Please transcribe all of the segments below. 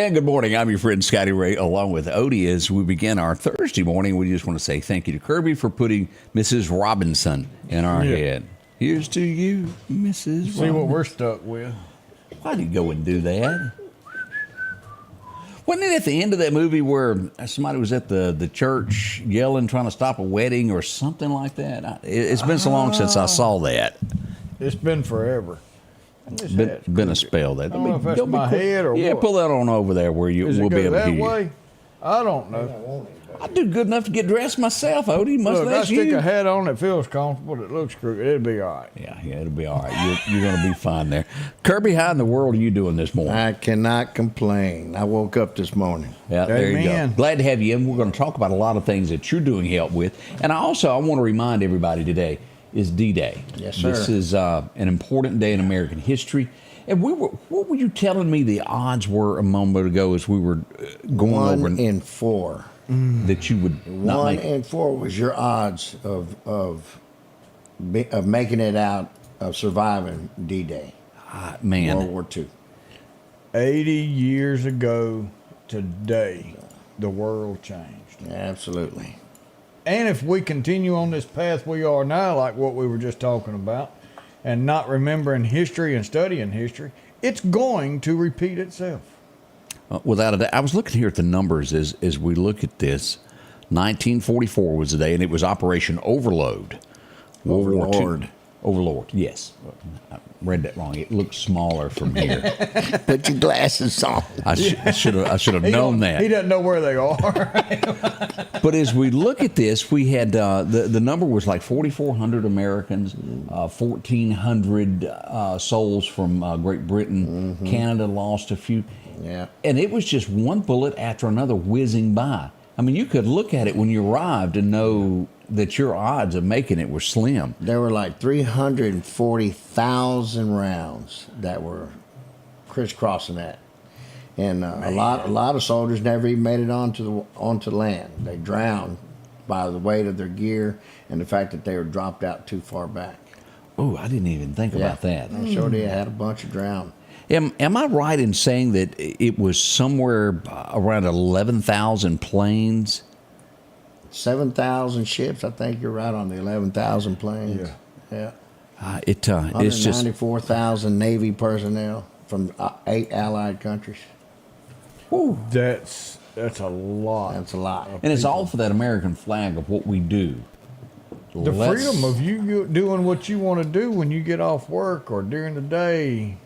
And good morning. I'm your friend Scotty Ray, along with Odie. As we begin our Thursday morning, we just want to say thank you to Kirby for putting Mrs. Robinson in our head. Here's to you, Mrs. Robinson. See what we're stuck with. Why did you go and do that? Wasn't it at the end of that movie where somebody was at the church yelling, trying to stop a wedding or something like that? It's been so long since I saw that. It's been forever. Been a spell. That I don't know if that's my head or yeah, what. pull that on over there where we'll be able to hear you. Way? I don't know. I do good enough to get dressed myself, Odie. Much Look, I less stick you. a hat on that feels comfortable, that looks crooked. It'll be all right. Yeah, it'll be all right. You're going to be fine there. Kirby, how in the world are you doing this morning? I cannot complain. I woke up this morning. Yeah, there you go. Amen. Glad to have you in. We're going to talk about a lot of things that you're doing help with. And I want to remind everybody today is D-Day. Yes, sir. This is an important day in American history. And what were you telling me the odds were a moment ago as we were going over? 1 in 4. That you would not 1 make in 4 was your odds of making it out, of surviving D-Day, man. World War II. 80 years ago today, the world changed. Absolutely. And if we continue on this path we are now, like what we were just talking about, and not remembering history and studying history, it's going to repeat itself. Without a doubt. I was looking here at the numbers as we look at this. 1944 was the day, and it was Operation Overload. World War II. Overlord, yes. I read that wrong. It looks smaller from here. Put your glasses on. I should have known that. He doesn't know where they are. But as we look at this, we had the number was like 4,400 Americans, 1,400 souls from Great Britain. Mm-hmm. Canada lost a few. Yeah. And it was just one bullet after another whizzing by. I mean, you could look at it when you arrived and know that your odds of making it were slim. There were like 340,000 rounds that were crisscrossing that. And a lot of soldiers never even made it onto land. They drowned by the weight of their gear and the fact that they were dropped out too far back. Oh, I didn't even think about that. I'm sure they had a bunch of drowned. Am I right in saying that it was somewhere around 11,000 planes? 7,000 ships. I think you're right on the 11,000 planes. Yeah. It's just 94,000 Navy personnel from 8 allied countries. whew, That's a lot. That's a lot. and it's all for that American flag of what we do. The freedom of you doing what you want to do when you get off work or during the day.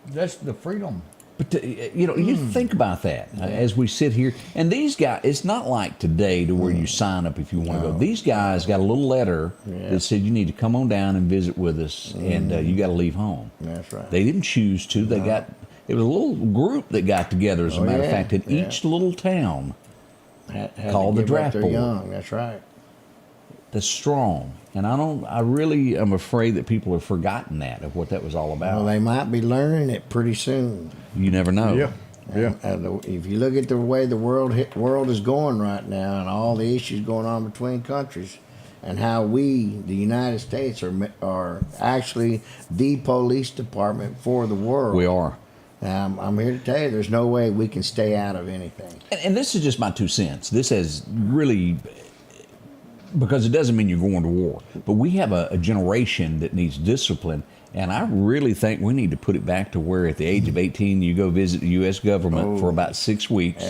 That's the freedom. But you think about that as we sit here, and these guys. It's not like today to where you sign up if you want to go. These guys got a little letter that said you need to come on down and visit with us, and you got to leave home. That's right. They didn't choose to. They got. It was a little group that got together. As a matter of fact, in each little town Had called to the give up draft their board. young. That's right. That's strong, and I really am afraid that people have forgotten that of what that was all about. Well, they might be learning it pretty soon. You never know. Yeah. And if you look at the way the world is going right now, and all the issues going on between countries, and how we, the United States, are actually the police department for the world. We are. I'm here to tell you, there's no way we can stay out of anything. And this is just my 2 cents. This has really, because it doesn't mean you're going to war, but we have a generation that needs discipline, and I really think we need to put it back to where at the age of 18 you go visit the U.S. government for about 6 weeks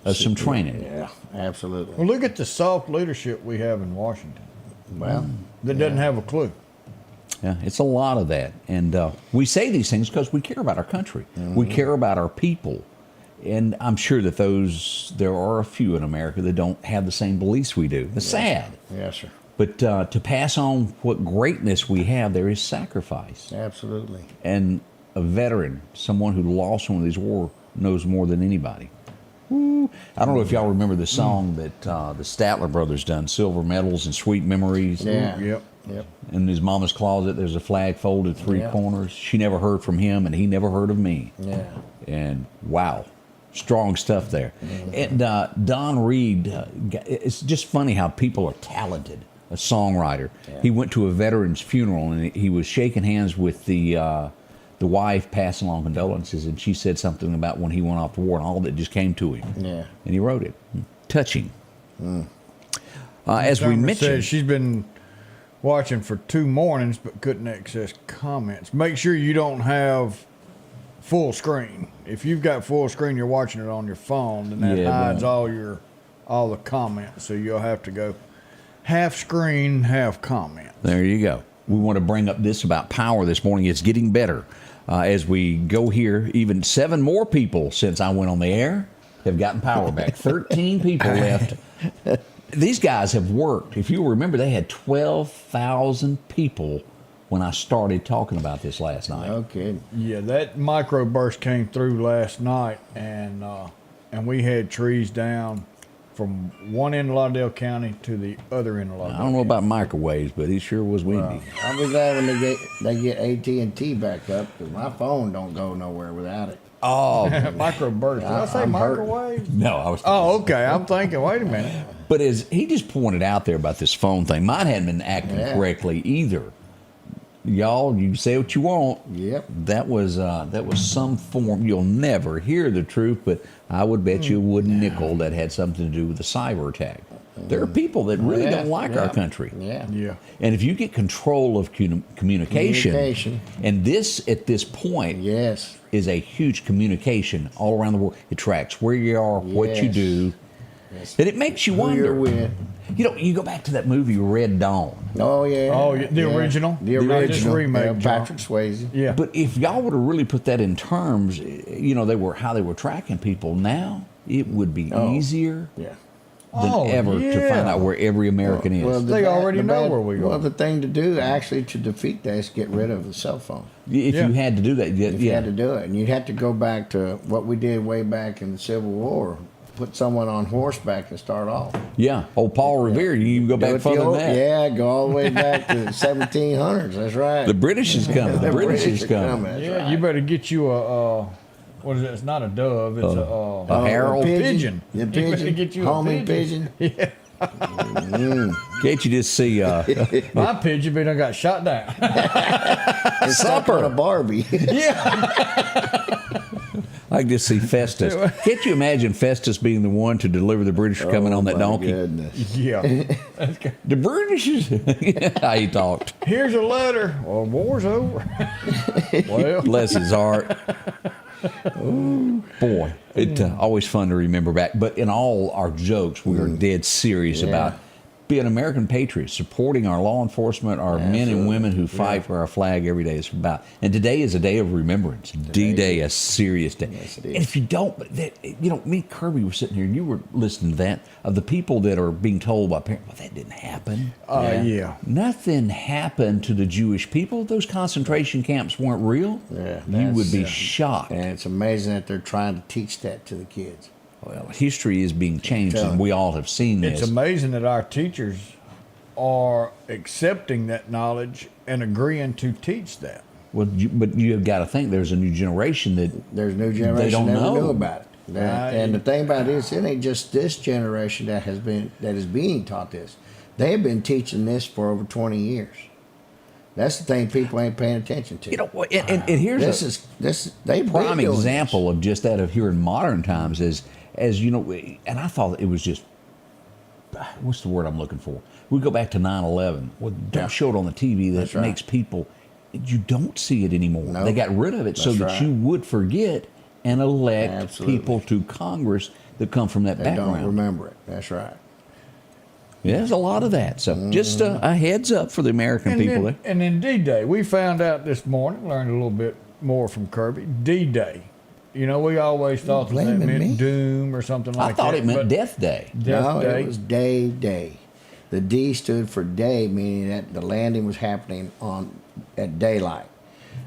of some training. Yeah, absolutely. Well, look at the soft leadership we have in Washington. Well, That doesn't have a clue. Yeah, it's a lot of that. And we say these things because we care about our country. We care about our people. And I'm sure that there are a few in America that don't have the same beliefs we do. It's sad. Yes, sir. But to pass on what greatness we have, there is sacrifice. Absolutely. And a veteran, someone who lost one of these wars, knows more than anybody. Woo. I don't know if y'all remember the song that the Statler brothers done, Silver Medals and Sweet Memories. Yeah. Yep. Yep. In his mama's closet, there's a flag folded three Yeah. corners. She never heard from him, and he never heard of me. Yeah. And wow, strong stuff there. And Don Reed, it's just funny how people are talented. A songwriter. Yeah. He went to a veteran's funeral, and he was shaking hands with the wife, passing along condolences, and she said something about when he went off to war and all that just came to him. Yeah. And he wrote it. Touching. As we Summer mentioned, says she's been watching for 2 mornings but couldn't access comments. Make sure you don't have full screen. If you've got full screen, you're watching it on your phone, then that Yeah, hides but- all the comments. So you'll have to go half screen, half comment. there you go. We want to bring up this about power this morning. It's getting better. As we go here, even 7 more people since I went on the air have gotten power back. 13 people left. These guys have worked. If you remember, they had 12,000 people when I started talking about this last night. Okay. Yeah, that microburst came through last night, and we had trees down from one end of Lauderdale County to the other end of Lauderdale. I don't know about microwaves, but it sure was windy. I'll be glad when they get AT&T back up, because my phone don't go nowhere without it. Oh, Microburst. Did I say I'm hurt. microwave? no, I was. Oh, okay. I'm thinking, wait a minute. But as he just pointed out there about this phone thing, mine hadn't been acting Yeah. correctly either. Y'all, you say what you want. Yep. That was some form. You'll never hear the truth, but I would bet you a wooden nickel that had something to do with a cyber attack. There are people that really Yeah, don't like yeah. our country. Yeah. Yeah. And if you get control of communication, and this at this point Yes. is a huge communication all around the world. It tracks where you are, what you Yes. do, Yes. and it makes you Who wonder. you're with. You know, you go back to that movie Red Dawn. Oh, yeah. Oh, yeah, the Yeah. original? The Not this original. remake, Yeah, John. Patrick Swayze. Yeah. But if y'all would have really put that in terms, you know, how they were tracking people now, it would be easier Yeah. than ever to find out where every American is. Well, They already know where we go. Well, the thing to do actually to defeat that is get rid of the cell phone. If Yeah. you had to do that, If you had to do it, and you'd have to go back to what we did way back in the Civil War. Put someone on horseback and start off. yeah. Old Paul Revere, you can go Do back it the further than old- that. Yeah, go all the way back to the 1700s. That's right. The British is coming. The British is are coming. That's Yeah, right. you better get you a, what is it? It's not a dove. It's A Harold. pigeon. The You better pigeon. get you a Homing pigeon. pigeon. Can't you just see My pigeon been got shot down. It's stuck on a Barbie. Yeah. I can just see Festus. Can't you imagine Festus being the one to deliver the British coming on that my donkey? Goodness. Yeah. The British is how he talked. Here's a letter. Well, war's over. Well, Bless his heart. Boy, it's always fun to remember back. But in all our jokes, we are dead serious Yeah. about being American patriots, supporting our law enforcement, our men and Absolutely. women who fight for our flag every day. It's about, and today is a day of remembrance. D-Day, a serious day. Yes, it And is. if you don't, you know, me and Kirby were sitting here, and you were listening to that of the people that are being told by parents, well, that didn't happen. yeah. Nothing happened to the Jewish people. Those concentration camps weren't real. Yeah, You would be that's- shocked. And it's amazing that they're trying to teach that to the kids. Well, history is being changed, Tell and we all have seen this. It's amazing that our teachers are accepting that knowledge and agreeing to teach that. Well, but you have got to think there's a new generation that There's a new They generation don't never know. knew about it. And the thing about it is, it ain't just this generation that is being taught this. They've been teaching this for over 20 years. That's the thing people ain't paying attention to. you know. And here's they a prime example of just that of here in modern times as you know. And I thought it was just what's the word I'm looking for? We go back to 9/11. Well, don't Yeah. show it on the TV. That That's right. makes people. You don't see it anymore. No. They got rid of it so That's that right. you would forget and elect Absolutely. people to Congress that come from that They background. don't remember it. That's right. Yeah, there's a lot of that. So just a heads up for the American people there. And then D-Day, we found out this morning, learned a little bit more from Kirby. D-Day. You know, we always thought that blaming meant me? doom or something like I that. thought it meant but Death Day. Death no, Day. it was day. The D stood for day, meaning that the landing was happening at daylight.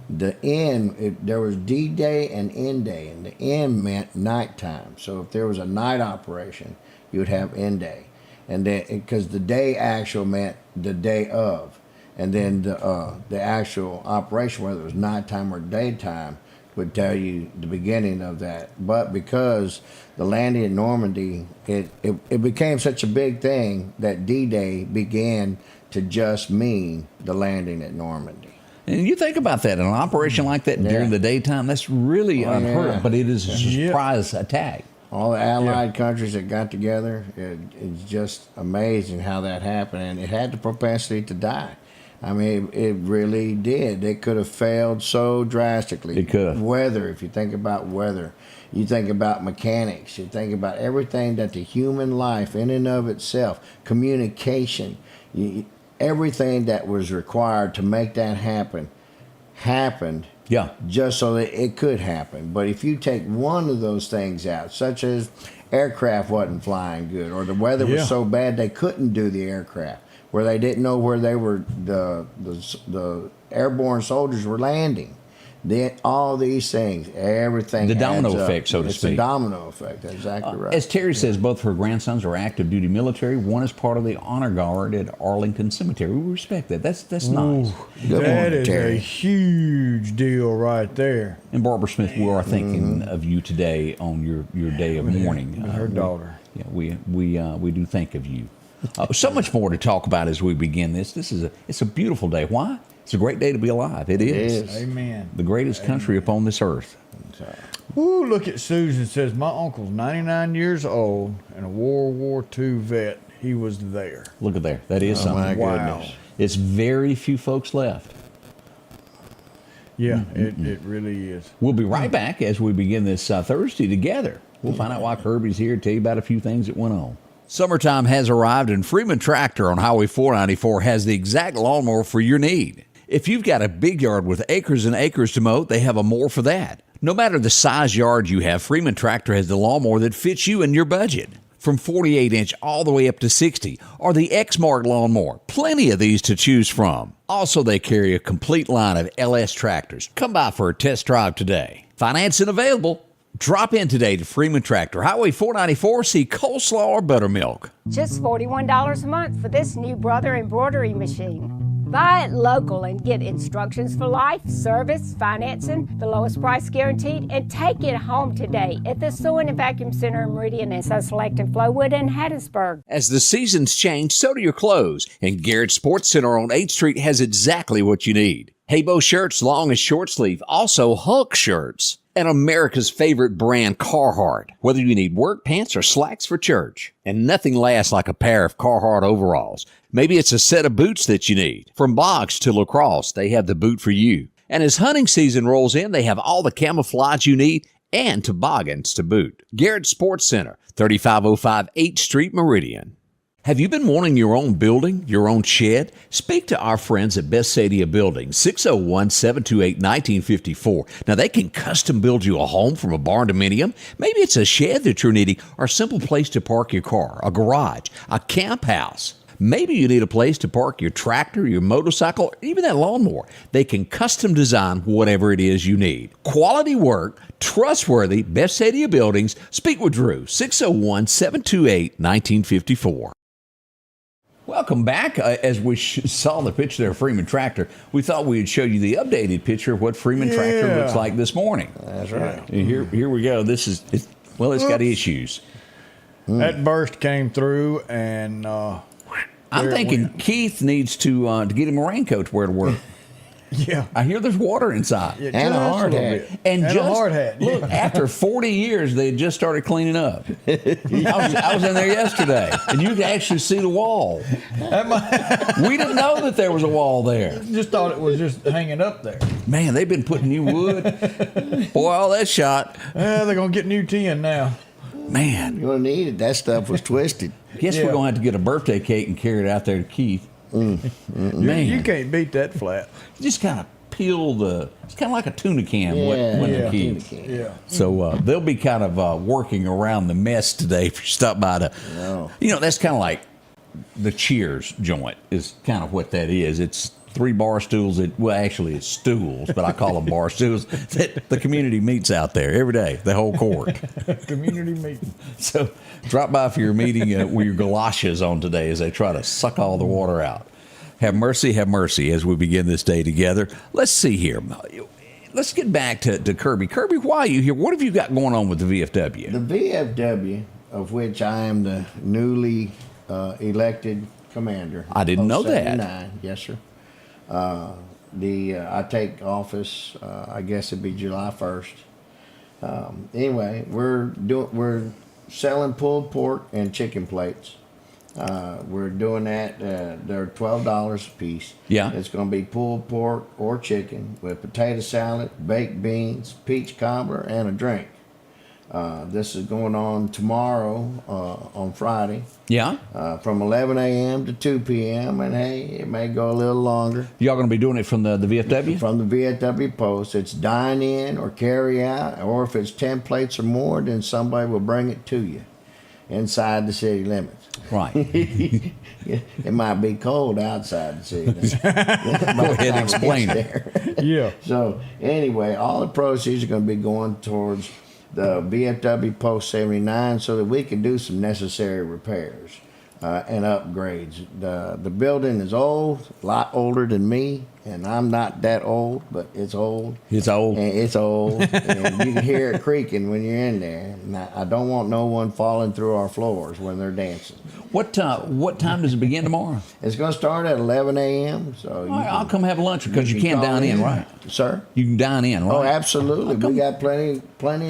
The N, there was D-Day and N-Day, and the N meant nighttime. So if there was a night operation, you would have N-Day. And then, because the day actual meant the day of. And then the actual operation, whether it was nighttime or daytime, would tell you the beginning of that. But because the landing at Normandy, it became such a big thing that D-Day began to just mean the landing at Normandy. And you think about that, an operation like that during the daytime, that's really unheard of, but it is a surprise attack. All the allied countries that got together, it's just amazing how that happened. And it had the propensity to die. I mean, it really did. It could have failed so drastically. It could have. Weather, if you think about weather, you think about mechanics, you think about everything that the human life in and of itself, communication, everything that was required to make that happen, happened. Yeah. Just so that it could happen. But if you take one of those things out, such as aircraft wasn't flying good, or the weather was so bad they couldn't do the aircraft, where they didn't know where they were, the airborne soldiers were landing. Then all these things, everything. The domino adds up. effect, so to it's speak. It's a domino effect. That's exactly right. As Terry says, both her grandsons are active duty military. One is part of the honor guard at Arlington Cemetery. We respect that. That's nice. That is a huge deal right there. And Barbara Smith, we are thinking of you today on your day of mourning. With her daughter. Yeah, we do think of you. So much more to talk about as we begin this. It's a beautiful day. Why? It's a great day to be alive. It is. Amen. The greatest country upon this earth. Ooh, look at Susan. Says, my uncle's 99 years old and a World War II vet. He was there. Look at there. That is something. My Wow. goodness. It's very few folks left. Yeah, it really is. We'll be right back as we begin this Thursday together. We'll find out why Kirby's here, tell you about a few things that went on. Summertime has arrived, and Freeman Tractor on Highway 494 has the exact lawnmower for your need. If you've got a big yard with acres and acres to mow, they have a mower for that. No matter the size yard you have, Freeman Tractor has the lawnmower that fits you and your budget. From 48-inch all the way up to 60, or the X-Mark lawnmower. Plenty of these to choose from. Also, they carry a complete line of LS tractors. Come by for a test drive today. Financing available. Drop in today to Freeman Tractor, Highway 494, see coleslaw or buttermilk. Just $41 a month for this new Brother embroidery machine. Buy it local and get instructions for life, service, financing, the lowest price guaranteed, and take it home today at the Sewing and Vacuum Center in Meridian and so select in Flowood and Hattiesburg. As the seasons change, so do your clothes, and Garrett Sports Center on 8th Street has exactly what you need. Haybo shirts, long and short sleeve, also Hulk shirts. And America's favorite brand, Carhartt. Whether you need work pants or slacks for church. And nothing lasts like a pair of Carhartt overalls. Maybe it's a set of boots that you need. From box to lacrosse, they have the boot for you. And as hunting season rolls in, they have all the camouflage you need and toboggans to boot. Garrett Sports Center, 3505 8th Street, Meridian. Have you been wanting your own building, your own shed? Speak to our friends at Best Sadia Building, 601-728-1954. Now, they can custom build you a home from a barn dominium. Maybe it's a shed that you're needing or a simple place to park your car, a garage, a camp house. Maybe you need a place to park your tractor, your motorcycle, or even that lawnmower. They can custom design whatever it is you need. Quality work, trustworthy, Best Sadia Buildings. Speak with Drew, 601-728-1954. Welcome back. As we saw the picture there of Freeman Tractor, we thought we'd show you the updated picture of what Freeman Tractor looks like this morning. That's right. And here we go. It's got issues. That burst came through, and I'm thinking Keith needs to get him a raincoat to wear to work. yeah, I hear there's water inside. Yeah, And a just hard little hat. bit. And a hard hat. Look, after 40 years, they had just started cleaning up. I was in there yesterday, and you could actually see the wall. We didn't know that there was a wall there. Just thought it was just hanging up there. Man, they've been putting new wood. Boy, all that shot. They're gonna get new tin now. Man, You're going to need it. That stuff was twisted. guess we're Yeah. going to have to get a birthday cake and carry it out there to Keith. Man, You can't beat that flat. just kind of peel it's kind of like a tuna can Yeah, when yeah. the Keith. Yeah. So they'll be kind of working around the mess today if you stop by to, No. that's kind of like the Cheers joint is kind of what that is. It's 3 bar stools actually it's stools, but I call them bar stools that the community meets out there every day, the whole court. Community meeting. So drop by for your meeting with your galoshes on today as they try to suck all the water out. Have mercy as we begin this day together. Let's see here. Let's get back to Kirby. Kirby, why are you here? What have you got going on with the VFW? The VFW, of which I am the newly elected commander. I didn't know that. 79, yes, sir. I take office. I guess it'd be July 1st. Anyway, we're selling pulled pork and chicken plates. We're doing that. They're $12 a piece. Yeah. It's going to be pulled pork or chicken with potato salad, baked beans, peach cobbler, and a drink. This is going on tomorrow on Friday. Yeah. From 11 a.m. to 2 p.m. And hey, it may go a little longer. Y'all going to be doing it from the VFW? From the VFW post. It's dine in or carry out, or if it's 10 plates or more, then somebody will bring it to you inside the city limits. Right. It might be cold outside the city limits. Go ahead and explain it. Yeah. So anyway, all the proceeds are going to be going towards the VFW Post 79 so that we can do some necessary repairs and upgrades. The building is old, a lot older than me, and I'm not that old, but it's old. It's old. And it's old, and you can hear it creaking when you're in there. And I don't want no one falling through our floors when they're dancing. What time does it begin tomorrow? It's going to start at 11 a.m. So All right, I'll come have lunch because you can't call dine in, right? Sir? You can dine in, right? Oh, absolutely. We got plenty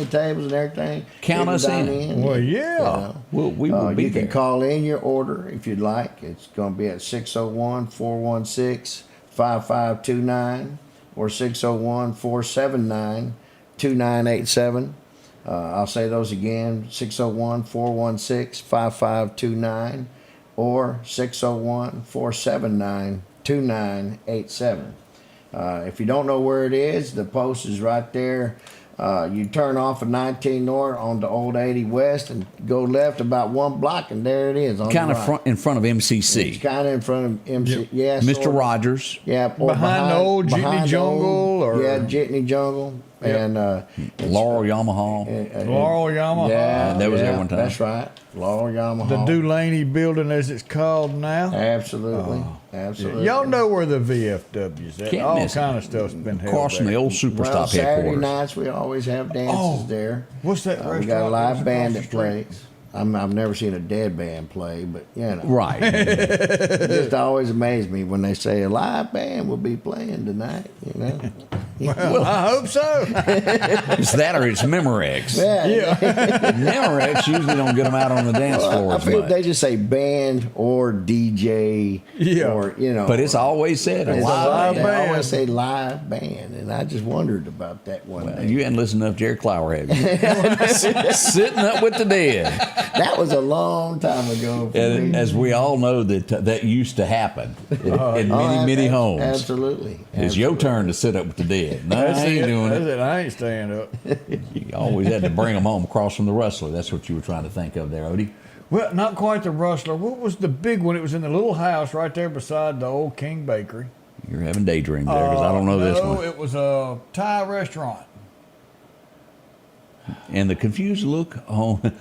of tables and everything. Count You can us dine in. Well, You yeah. know. We will be You there. can call in your order if you'd like. It's going to be at 601-416-5529 or 601-479-2987. I'll say those again, 601-416-5529 or 601-479-2987. If you don't know where it is, the post is right there. You turn off of 19 North onto Old 80 West and go left about 1 block, and there it is. On Kind the of right. in front of MCC. It's kind of in front of MC. Yep. Yeah, Mr. sort of. Rogers. Yeah, or Behind the old Jitney behind the Jungle, old- or- yeah, Jitney Jungle, Yep. and Laurel Yamaha. Laurel Yamaha. Yeah, That was there yeah, one time. That's right, Laurel Yamaha. The Dulaney building, as it's called now. Absolutely, absolutely. Y'all know where the VFW's at. Can't all miss it. kind of stuff's been held Across from the there. old Superstop Well, Saturday headquarters. nights we always have dances there. What's that restaurant? We got a live that's band across that the street? plays. I've never seen a dead band play, but you know, Right. it just always amazed me when they say a live band will be playing tonight. You know, Well, I hope so. It's that or it's Memorex. yeah. Memorex usually don't get them out on the dance floor I as feel much. they just say band or DJ, Yeah. or you know. But it's always said a It's live they band. always say live band, and I just wondered about that one day. You hadn't listened enough to Jerry Clower, have you? Sitting up with the dead. That was a long time ago for And me. as we all know, that used to happen in Oh, many homes. Absolutely. It's your turn to sit up with the dead. No, That's I ain't it. doing That's it. it. I ain't staying up. You always had to bring them home across from the Rustler. That's what you were trying to think of there, Odie. Well, not quite the Rustler. What was the big one? It was in the little house right there beside the old King Bakery. You're having daydreams there because I don't know this No, one. it was a Thai restaurant. And the confused look on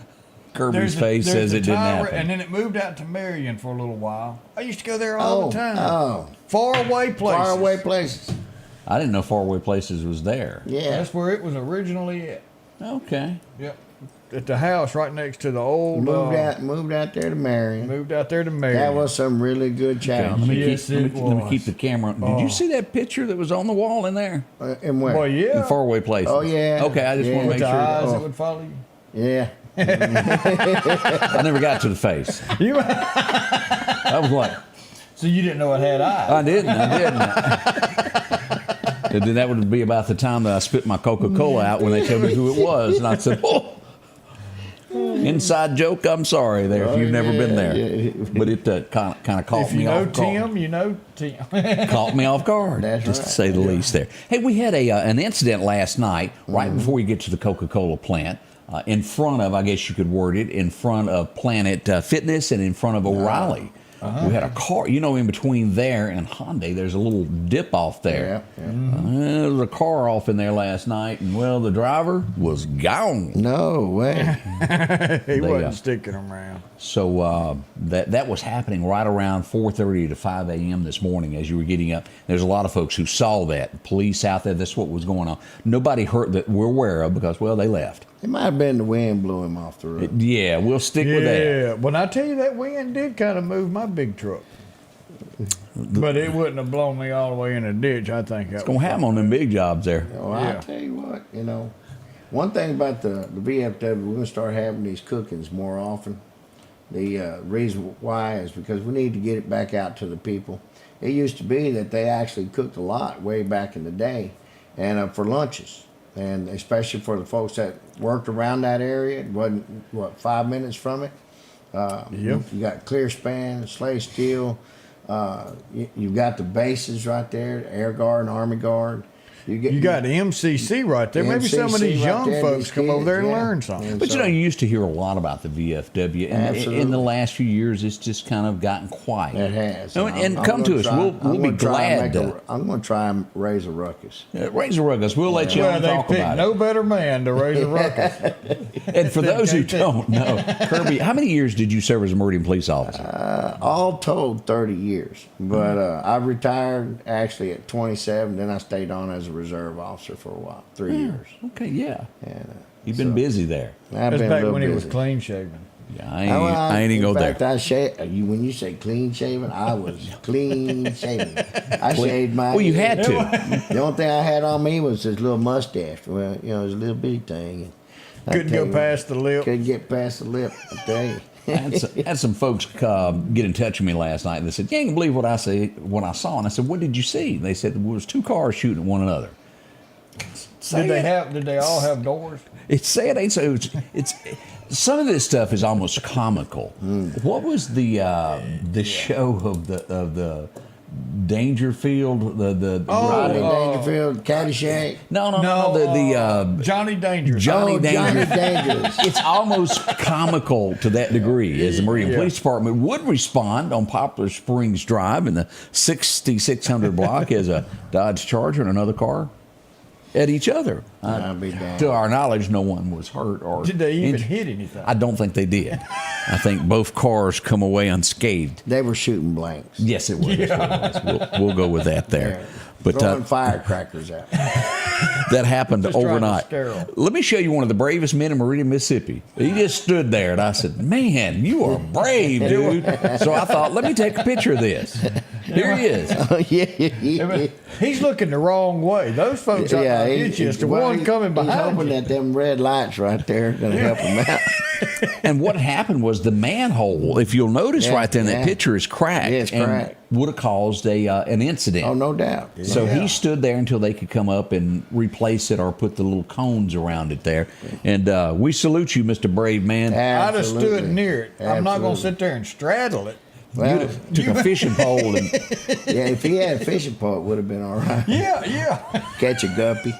Kirby's There's a- face there's says a it didn't Thai happen. And then it moved out to Meridian for a little while. I used to go there all the time. Oh, Far away places. far away places. I didn't know Faraway Places was there. Yeah. That's where it was originally at. Okay. Yep. At the house right next to the old. Moved out there to Marion. Moved out there to Meridian. That was some really good Okay, chow. let me, Yes, keep, let, me, it let me was. keep the camera. Did Oh. you see that picture that was on the wall in there? And where? Well, yeah. In Faraway Places. Oh, yeah. Okay, I just Yeah. want to With make the sure. eyes Oh. that would follow you. Yeah. I never got to the face. You. I was like, So you didn't know it had eyes. I didn't. And then that would be about the time that I spit my Coca-Cola out when they told me who it was. And I said, oh, inside joke, I'm sorry there if you've never been there. Yeah. But it kind of caught If you me know off guard. Tim, you know Tim. Caught me off guard, That's just to right. say the least there. Hey, we had an incident last night, right before you get to the Coca-Cola plant, in front of, I guess you could word it, in front of Planet Fitness and in front of O'Reilly. We had a car, in between there and Hyundai, there's a little dip off there. Yeah. There was a car off in there last night, and the driver was gone. No way. He wasn't sticking around. So that was happening right around 4:30 to 5 a.m. this morning as you were getting up. There's a lot of folks who saw that. Police out there, that's what was going on. Nobody hurt that we're aware of because, they left. It might have been the wind blew him off the road. Yeah, we'll stick with that. Yeah, when I tell you that wind did kind of move my big truck. But it wouldn't have blown me all the way in a ditch, I think. It's going to happen on them big jobs there. Well, I'll tell you what, one thing about the VFW, we're going to start having these cookings more often. The reason why is because we need to get it back out to the people. It used to be that they actually cooked a lot way back in the day, and for lunches. And especially for the folks that worked around that area, it wasn't, 5 minutes from it. You got Clear Span, Slay Steel. You've got the bases right there, Air Guard and Army Guard. You got the MCC right there. Maybe some of these young folks come over there and learn something. And But you used to hear a lot about the VFW, and in the last few years, it's just kind of gotten quiet. It has. And come to us. We'll be glad to. I'm going to try and raise a ruckus. Raise a ruckus. We'll let you Well, they talk picked about no it. better man to raise a ruckus. And for those who don't know, Kirby, how many years did you serve as a Meridian police officer? All told, 30 years. But I retired actually at 27. Then I stayed on as a reserve officer for a while, 3 years. Okay, yeah. And You've been busy there. I've That's been a back little when he was busy. clean shaven. Yeah, I ain't even go there. In fact, when you say clean shaven, I was clean shaven. I shaved my Well, you head. had to. The only thing I had on me was this little mustache. Well, it was a little bitty thing. Couldn't go past the lip. Couldn't get past the lip, I tell you. I had some folks get in touch with me last night, and they said, "You ain't gonna believe what I saw." And I said, "What did you see?" And they said there was two cars shooting at one another. Did they all have doors? It's sad, ain't so. It's some of this stuff is almost comical. What was the show of the Dangerfield? Rodney Dangerfield, Caddyshack. No. The Johnny Dangerous. Johnny Dangerous. Johnny Dangerous. It's almost comical to that degree, as the Meridian Police Department would respond on Poplar Springs Drive in the 6600 block as a Dodge Charger and another car at each other. I'll be damned. To our knowledge, no one was hurt or Did they even injured. hit anything? I don't think they did. I think both cars come away unscathed. They were shooting blanks. Yes, it was. Yes, it was. We'll go with that there. Yeah. But Throwing firecrackers out. that happened Just trying to overnight. scare 'em. Let me show you one of the bravest men in Meridian, Mississippi. He just stood there, and I said, "Man, you are brave, dude." So I thought, let me take a picture of this. Here he is. Oh, yeah. He's looking the wrong way. Those folks are not get you. It's the one coming He's behind hoping you. that them red lights right there are going to help him out. And what happened was the manhole, if you'll notice right there in that picture, is cracked. Yeah, it's and cracked. would have caused an incident. Oh, no doubt. So he stood there until they could come up and replace it or put the little cones around it there. And we salute you, Mr. Brave Man. I'd have stood Absolutely. near it. I'm not going to Absolutely. sit there and straddle it. Well, You'd have took a fishing pole and yeah, if he had a fishing pole, it would have been all right. Yeah. Catch a guppy.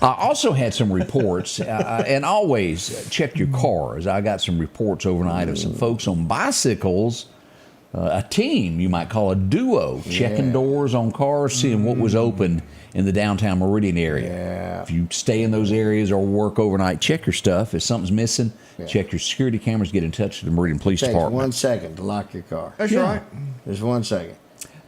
I also had some reports, and always check your cars. I got some reports overnight of some folks on bicycles, a team, you might call a duo, checking doors on cars, seeing what was open in the downtown Meridian area. Yeah. If you stay in those areas or work overnight, check your stuff. If something's missing, check your security cameras, get in touch with the Meridian Police Takes Department. 1 second to lock your car. That's Yeah. right. Just 1 second.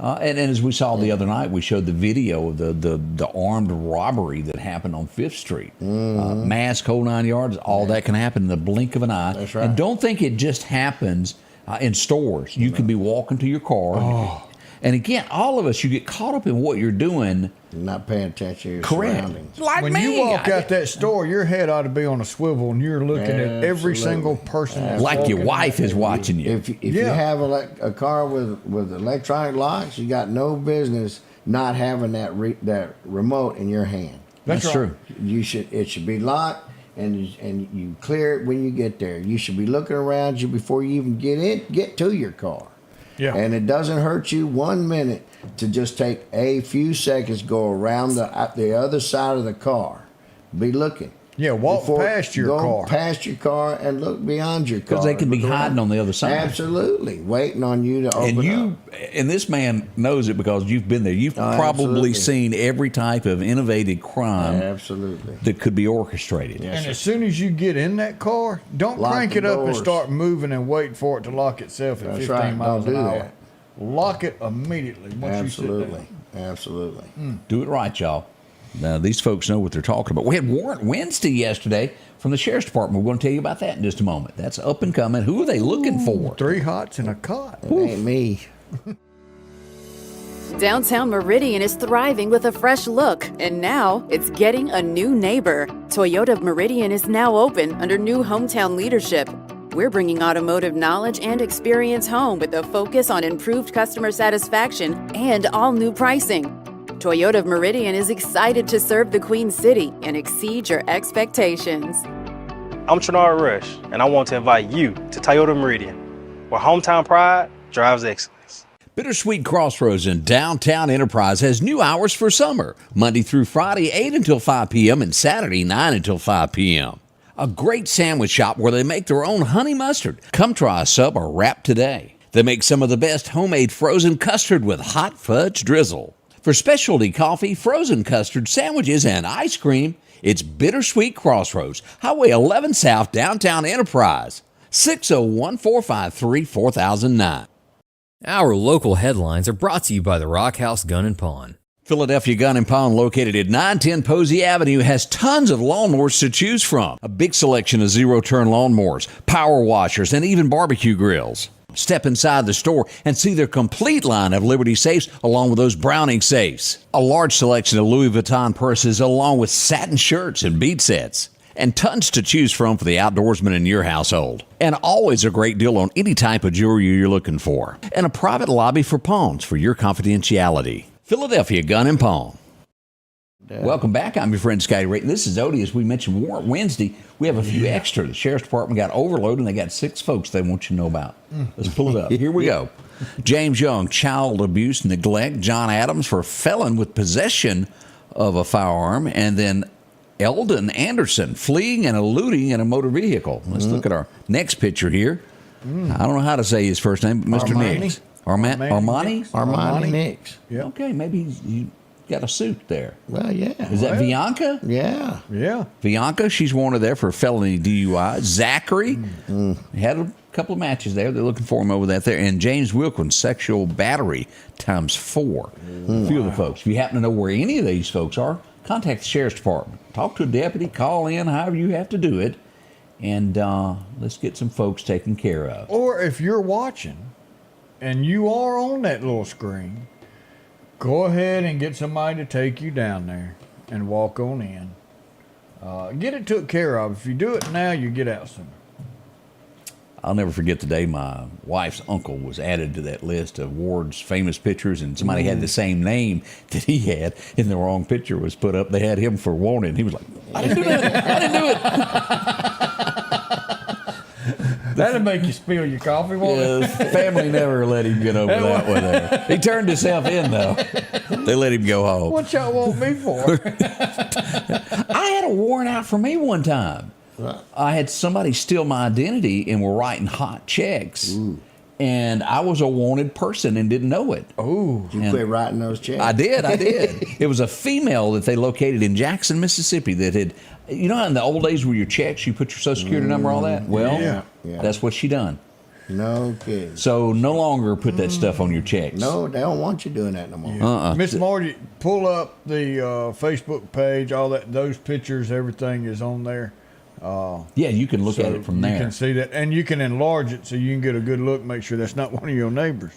And as we saw the other night, we showed the video of the armed robbery that happened on 5th Street. Mask, whole 9 yards, all that can happen in the blink of an eye. That's right. And don't think it just happens in stores. You could be walking to your car. And again, all of us, you get caught up in what you're doing. You're not paying attention to your Correct. surroundings. Like When me. you walk out that store, your head ought to be on a swivel, and you're looking at every Absolutely. single person. That's like your walking wife out is there. watching you. If you Yeah. have a car with electronic locks, you got no business not having that remote in your hand. That's right. true. It should be locked, and you clear it when you get there. You should be looking around you before you even get to your car. Yeah. And it doesn't hurt you 1 minute to just take a few seconds, go around the other side of the car, be looking. Yeah, walk before- past your go car. past your car and look beyond your car. Because they could be Look around. hiding on the other side. Absolutely, waiting on you to open up. And this man knows it because you've been there. You've probably absolutely. seen every type of innovative crime Absolutely. that could be orchestrated. Yes, And sir. as soon as you get in that car, don't Lock crank the it up and doors. start moving and wait for it to lock itself at That's 15 right. miles Don't an do hour. that. Lock it immediately once you sit Absolutely. down. Absolutely. Do it right, y'all. Now, these folks know what they're talking about. We had Warrant Wednesday yesterday from the Sheriff's Department. We're going to tell you about that in just a moment. That's up and coming. Who are they looking for? 3 hots and a cot. It ain't me. Downtown Meridian is thriving with a fresh look, and now it's getting a new neighbor. Toyota of Meridian is now open under new hometown leadership. We're bringing automotive knowledge and experience home with a focus on improved customer satisfaction and all new pricing. Toyota of Meridian is excited to serve the Queen City and exceed your expectations. I'm Trinard Rush, and I want to invite you to Toyota Meridian, where hometown pride drives excellence. Bittersweet Crossroads in downtown Enterprise has new hours for summer, Monday through Friday, 8 until 5 p.m., and Saturday, 9 until 5 p.m. A great sandwich shop where they make their own honey mustard. Come try a sub or wrap today. They make some of the best homemade frozen custard with hot fudge drizzle. For specialty coffee, frozen custard, sandwiches, and ice cream, it's Bittersweet Crossroads, Highway 11 South, downtown Enterprise, 601-453-4009. Our local headlines are brought to you by the Rock House Gun and Pawn. Philadelphia Gun and Pawn, located at 910 Posey Avenue, has tons of lawnmowers to choose from. A big selection of zero-turn lawnmowers, power washers, and even barbecue grills. Step inside the store and see their complete line of Liberty safes along with those Browning safes. A large selection of Louis Vuitton purses along with satin shirts and bead sets. And tons to choose from for the outdoorsman in your household. And always a great deal on any type of jewelry you're looking for. And a private lobby for pawns for your confidentiality. Philadelphia Gun and Pawn. Welcome back. I'm your friend Scotty Ray. This is Odie. As we mentioned, Warrant Wednesday. We have a few extra. The Sheriff's Department got overloaded and they got 6 folks they want you to know about. Let's pull it up. Here we go. James Young, child abuse, neglect. John Adams for felon with possession of a firearm. And then Eldon Anderson, fleeing and eluding in a motor vehicle. Let's look at our next picture here. I don't know how to say his first name, but Mr. Armani? Nix. Armani? Armani Nix. Yeah. Okay, maybe he got a suit there. Well, yeah. Is that Bianca? Yeah. Yeah. Bianca, she's wanted there for felony DUI. Zachary had a couple of matches there. They're looking for him over that there. And James Wilkins, sexual battery ×4. A few of the folks. If you happen to know where any of these folks are, contact the Sheriff's Department. Talk to a deputy, call in, however you have to do it. And let's get some folks taken care of. Or if you're watching and you are on that little screen, go ahead and get somebody to take you down there and walk on in. Get it took care of. If you do it now, you get out sooner. I'll never forget the day my wife's uncle was added to that list of Ward's famous pictures, and somebody had the same name that he had, and the wrong picture was put up. They had him for wanted. He was like, I didn't do that. I didn't do it. That'll make you spill your coffee, won't it? Yeah, family never let him get over that one there. He turned himself in, though. They let him go home. What y'all want me for? I had a warrant out for me one time. I had somebody steal my identity and were writing hot checks. And I was a wanted person and didn't know it. Oh, You quit writing those checks. I did. It was a female that they located in Jackson, Mississippi that had, you know how in the old days where your checks, you put your social security number, all that? Well, Yeah. that's what she done. No kidding. So no longer put that stuff on your checks. No, they don't want you doing that no more. Miss Marty, pull up the Facebook page. All that, those pictures, everything is on there. Yeah, you can look at it from there. You can see that, and you can enlarge it so you can get a good look. Make sure that's not one of your neighbors.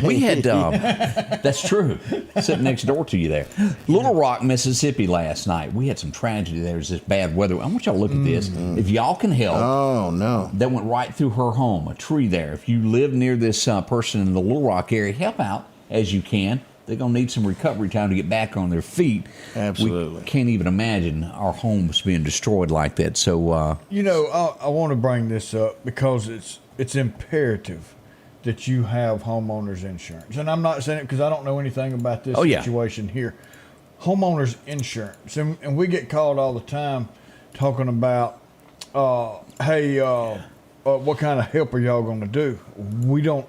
We had, that's true, sitting next door to you there. Little Rock, Mississippi last night. We had some tragedy. There was this bad weather. I want y'all to look at this. If y'all can help. Oh, no. That went right through her home, a tree there. If you live near this person in the Little Rock area, help out as you can. They're going to need some recovery time to get back on their feet. Absolutely. We can't even imagine our homes being destroyed like that. So, You know, I want to bring this up because it's imperative that you have homeowners insurance. And I'm not saying it because I don't know anything about this Oh, yeah. situation here. Homeowners insurance. And we get called all the time. talking about, hey, what kind of help are y'all going to do? We don't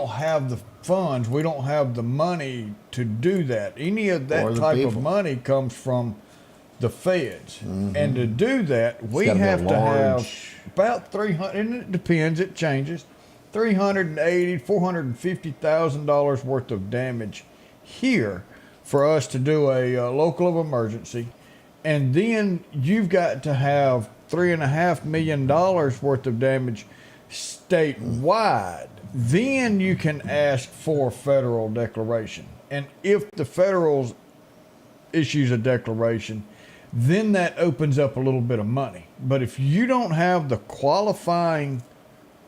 have the funds. We don't have the money to do that. Any of that type of money comes from the feds. And to do that, we have to have about 300, and it depends, it changes, $380,000, $450,000 worth of damage here for us to do a local of emergency. And then you've got to have $3.5 million worth of damage statewide. Then you can ask for federal declaration. And if the federal issues a declaration, then that opens up a little bit of money. But if you don't have the qualifying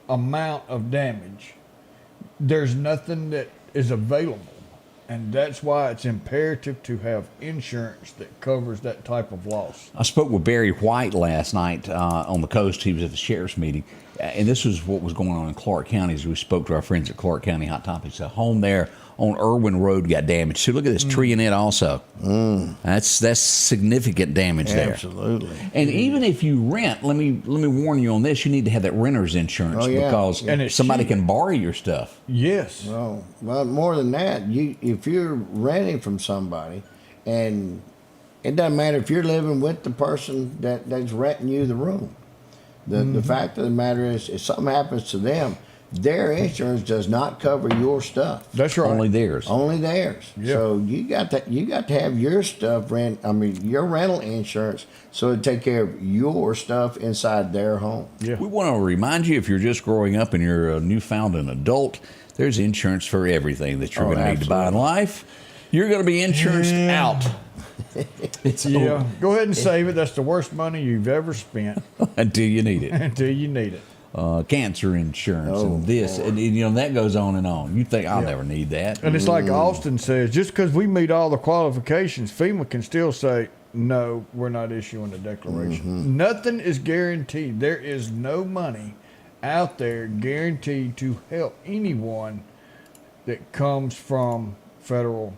amount of damage, there's nothing that is available. And that's why it's imperative to have insurance that covers that type of loss. I spoke with Barry White last night on the coast. He was at the sheriff's meeting. And this was what was going on in Clark County as we spoke to our friends at Clark County Hot Topics. A home there on Irwin Road got damaged. So look at this tree in it also. That's significant damage there. Absolutely. And even if you rent, let me warn you on this, you need to have that renter's insurance because somebody can borrow your stuff. Yes. Well, more than that, if you're renting from somebody, and it doesn't matter if you're living with the person that's renting you the room. The fact of the matter is, if something happens to them, their insurance does not cover your stuff. That's right. Only theirs. Only theirs. Yeah. So you got to have your stuff your rental insurance, so it take care of your stuff inside their home. Yeah. We want to remind you, if you're just growing up and you're a newfound an adult, there's insurance for everything that you're going to need to buy in life. You're going to be insuranced out. Go ahead and save it. That's the worst money you've ever spent. Until you need it. Until you need it. Cancer insurance and this, and that goes on and on. You think, I'll never need that. And it's like Austin says, just because we meet all the qualifications, FEMA can still say, no, we're not issuing a declaration. Nothing is guaranteed. There is no money out there guaranteed to help anyone that comes from federal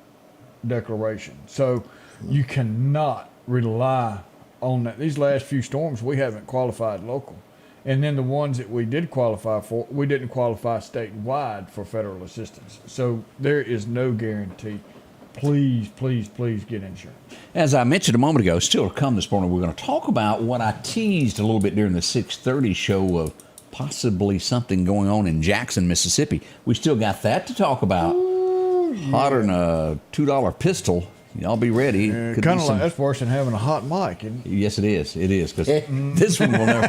declaration. So you cannot rely on that. These last few storms, we haven't qualified local. And then the ones that we did qualify for, we didn't qualify statewide for federal assistance. So there is no guarantee. Please, please, please get insurance. As I mentioned a moment ago, still to come this morning, we're going to talk about what I teased a little bit during the 6:30 show of possibly something going on in Jackson, Mississippi. We still got that to talk about. Hotter than a $2 pistol. Y'all be ready. Kind of like that's worse than having a hot mic, isn't it? Yes, it is. It is, because this one will never.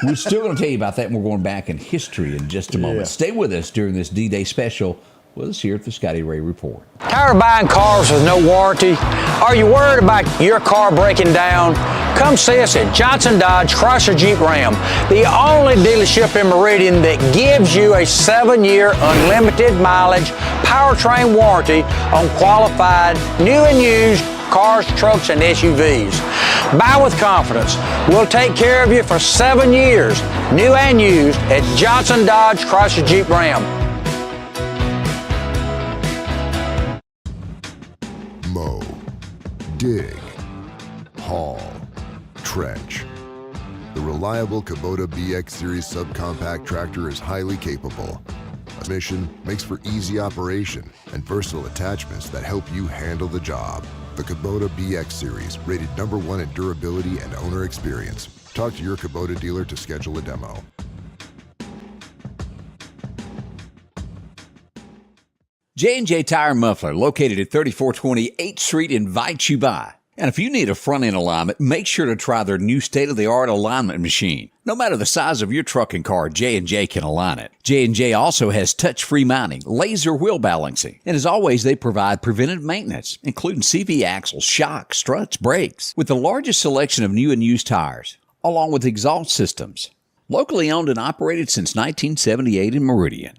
We're still going to tell you about that, and we're going back in history in just a moment. Stay with us during this D-Day special with us here at the Scotty Ray Report. Tired of buying cars with no warranty? Are you worried about your car breaking down? Come see us at Johnson Dodge Chrysler Jeep Ram, the only dealership in Meridian that gives you a 7-year unlimited mileage powertrain warranty on qualified new and used cars, trucks, and SUVs. Buy with confidence. We'll take care of you for 7 years, new and used, at Johnson Dodge Chrysler Jeep Ram. Mow, dig, haul, trench. The reliable Kubota BX Series subcompact tractor is highly capable. A mission makes for easy operation and versatile attachments that help you handle the job. The Kubota BX Series, rated #1 in durability and owner experience. Talk to your Kubota dealer to schedule a demo. J&J Tire and Muffler, located at 3420 8th Street, invites you by. And if you need a front-end alignment, make sure to try their new state-of-the-art alignment machine. No matter the size of your truck and car, J&J can align it. J&J also has touch-free mounting, laser wheel balancing, and as always, they provide preventive maintenance, including CV axles, shocks, struts, brakes, with the largest selection of new and used tires, along with exhaust systems. Locally owned and operated since 1978 in Meridian.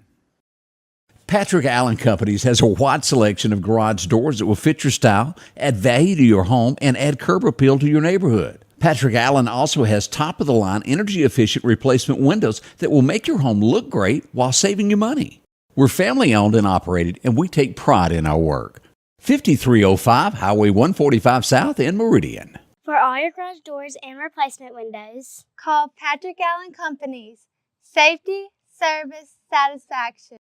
Patrick Allen Companies has a wide selection of garage doors that will fit your style, add value to your home, and add curb appeal to your neighborhood. Patrick Allen also has top-of-the-line, energy-efficient replacement windows that will make your home look great while saving you money. We're family-owned and operated, and we take pride in our work. 5305 Highway 145 South in Meridian. For all your garage doors and replacement windows, call Patrick Allen Companies. Safety, service, satisfaction.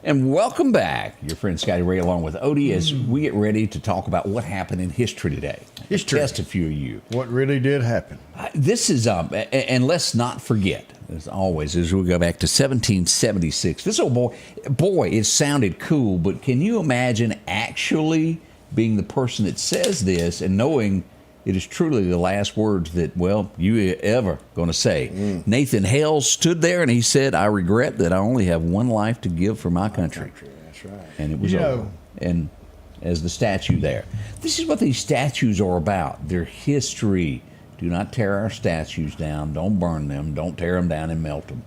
And welcome back, your friend Scotty Ray along with Odie as we get ready to talk about what happened in history today. History. Test a few of you. What really did happen. This is, and let's not forget, as always, as we go back to 1776. This old boy, it sounded cool, but can you imagine actually being the person that says this and knowing it is truly the last words that, well, you ever going to say? Nathan Hale stood there and he said, I regret that I only have one life to give for my country. That's right. And it was over. And as the statue there. This is what these statues are about. Their history. Do not tear our statues down. Don't burn them. Don't tear them down and melt them.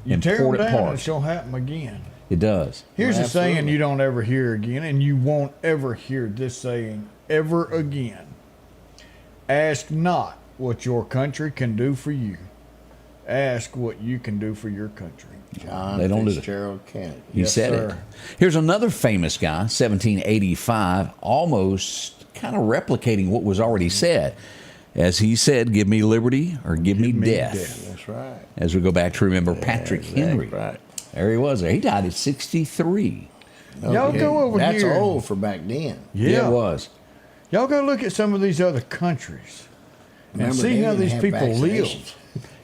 You tear them down, it's going to happen again. It does. Here's a saying you don't ever hear again, and you won't ever hear this saying ever again. Ask not what your country can do for you. Ask what you can do for your country. John They don't do that. Fitzgerald Kennedy. He said it. Here's another famous guy, 1785, almost kind of replicating what was already said. As he said, give me liberty or give me death. That's right. As we go back to remember Patrick Henry. Right. There he was. He died at 63. Y'all go over That's here. That's old for back then. Yeah, it was. Y'all go look at some of these other countries and see how these people live.